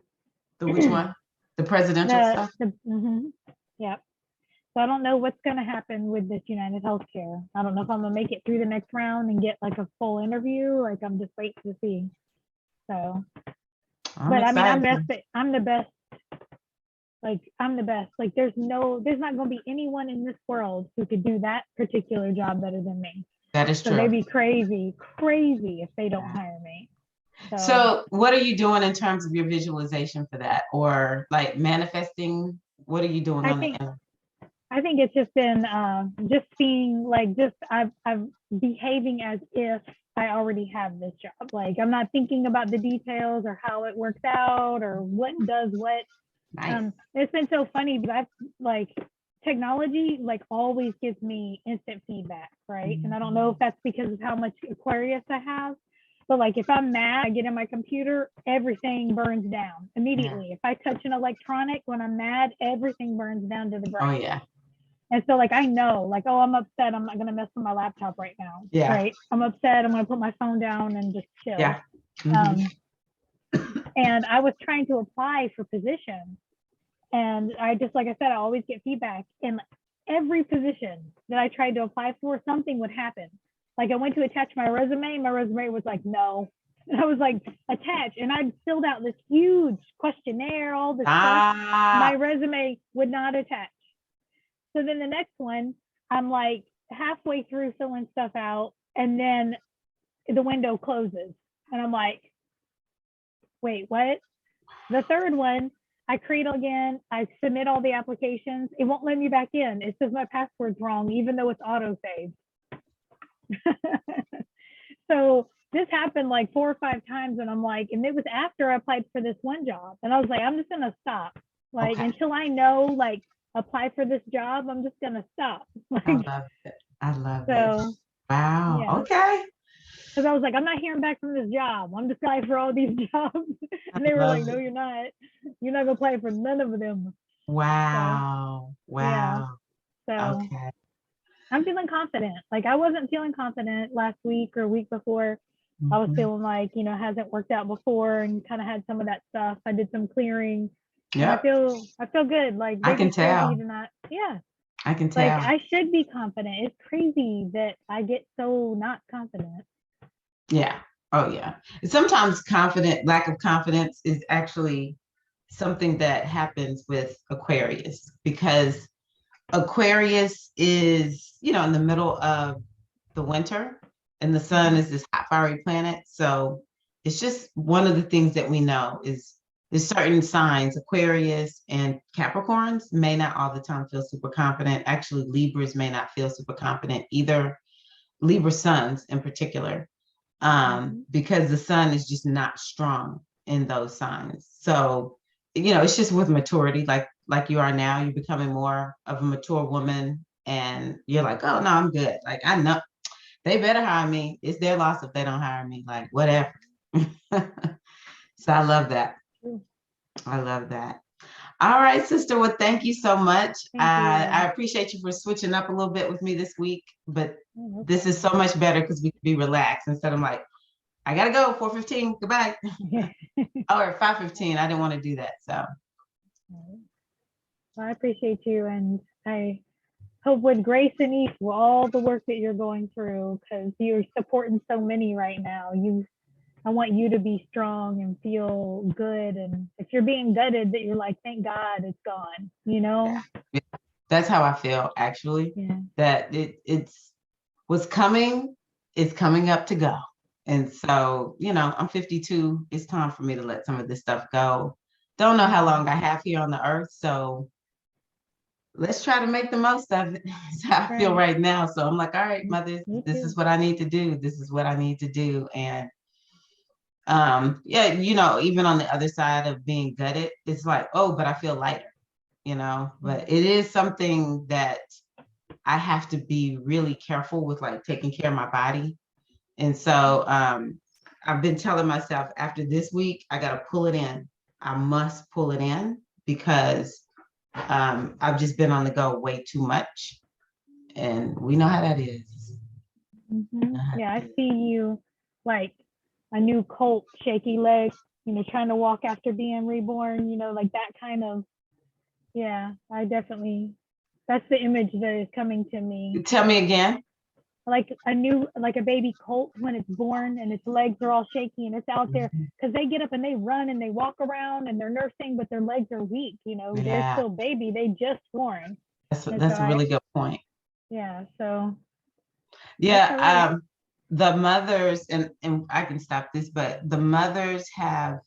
The which one? The presidential stuff.
yeah. So I don't know what's going to happen with this United Healthcare. I don't know if I'm going to make it through the next round and get like a full interview. Like I'm just waiting to see. So,
I'm
but I mean,
excited.
I'm the best. Like I'm the best. Like there's not going to be anyone in this world who could do that particular job better than me.
That is
So
true.
they'd be crazy if they don't hire me.
So what are you doing in terms of your visualization for that, or like manifesting? What are you doing on the end?
I think it's just been just being like I'm behaving as if I already have this job. Like I'm not thinking about the details or how it works out or what does what.
Nice.
It's been so funny because I've like technology like always gives me instant feedback, right? And I don't know if that's because of how much Aquarius I have, but like if I'm mad, I get in my computer, everything burns down immediately. If I touch an electronic when I'm mad, everything burns down to the ground.
Oh yeah.
And so like I know, like, oh, I'm upset. I'm not gonna mess with my laptop right now.
Yeah.
Right. I'm upset. I'm gonna put my phone down and just chill.
Yeah.
And I was trying to apply for positions. And I just, like I said, I always get feedback. And every position that I tried to apply for, something would happen. Like I went to attach my resume, was like, no. And I was like, attach. And I filled out this huge questionnaire, all this stuff. My resume would not attach. So then the next one, I'm like halfway through filling stuff out, and then the window closes. And I'm like, wait, what? The third one, I create again, I submit all the applications. It won't let me back in. It says my password's wrong, even though it's auto saved. So this happened like 4 or 5 times, and I'm like, and it was after I applied for this one job, and I was like, I'm just gonna stop, like until I know, like apply for this job, I'm just gonna stop. Like,
I love it. I love it. Wow.
Yeah.
Okay.
Because I was like, I'm not hearing back from this job. I'm just applying for all these jobs. And they were like, no, you're not. You're not going to apply for none of them.
Wow. So, wow.
Yeah. So
okay.
I'm feeling confident. Like I wasn't feeling confident last week or week before. I was feeling like, you know, hasn't worked out before and kind of had some of that stuff. I did some clearing. Yeah. I feel good. Like
I can tell.
Yeah.
I can tell.
Like I should be confident. It's crazy that I get so not confident.
Yeah. Oh yeah. Sometimes lack of confidence is actually something that happens with Aquarius, because Aquarius is, in the middle of the winter, and the sun is this hot, fiery planet. So it's just one of the things that we know is there's certain signs, Aquarius and Capricorns may not all the time feel super confident. Actually, Libras may not feel super confident either, Libra suns in particular, because the sun is just not strong in those signs. So, it's just with maturity, like you are now, you're becoming more of a mature woman, and you're like, oh no, I'm good. Like I know they better hire me. It's their loss if they don't hire me. Like whatever. So I love that. I love that. All right, sister. Well, thank you so much. I appreciate you for switching up a little bit with me this week, but this is so much better because we can be relaxed instead of like, I gotta go, 4:15, goodbye. Or 5:15. I didn't want to do that. So
well, I appreciate you, and I hope with grace and ease with all the work that you're going through, because you're supporting so many right now. I want you to be strong and feel good, and if you're being gutted, that you're like, thank God it's gone.
Yeah. That's how I feel, actually. Yeah. That it's what's coming is coming up to go. And so, I'm 52. It's time for me to let some of this stuff go. Don't know how long I have here on the earth. So let's try to make the most of it. That's how I feel right now. So I'm like, all right, mother, this is what I need to do. This is what I need to do. And yeah, even on the other side of being gutted, it's like, oh, but I feel lighter, but it is something that I have to be really careful with, like taking care of my body. And so I've been telling myself after this week, I gotta pull it in. I must pull it in because I've just been on the go way too much. And we know how that is.
Yeah, I see you like a new colt, shaky legs, trying to walk after being reborn, like that kind of, yeah, that's the image that is coming to me.
Tell me again.
Like a baby colt when it's born and its legs are all shaky and it's out there because they get up and they run and they walk around and they're nursing, but their legs are weak. They're
Yeah,
still baby. They just born. And so
that's a really good point.
yeah, so that's all right.
Yeah, the mothers, and I can stop this, but the mothers have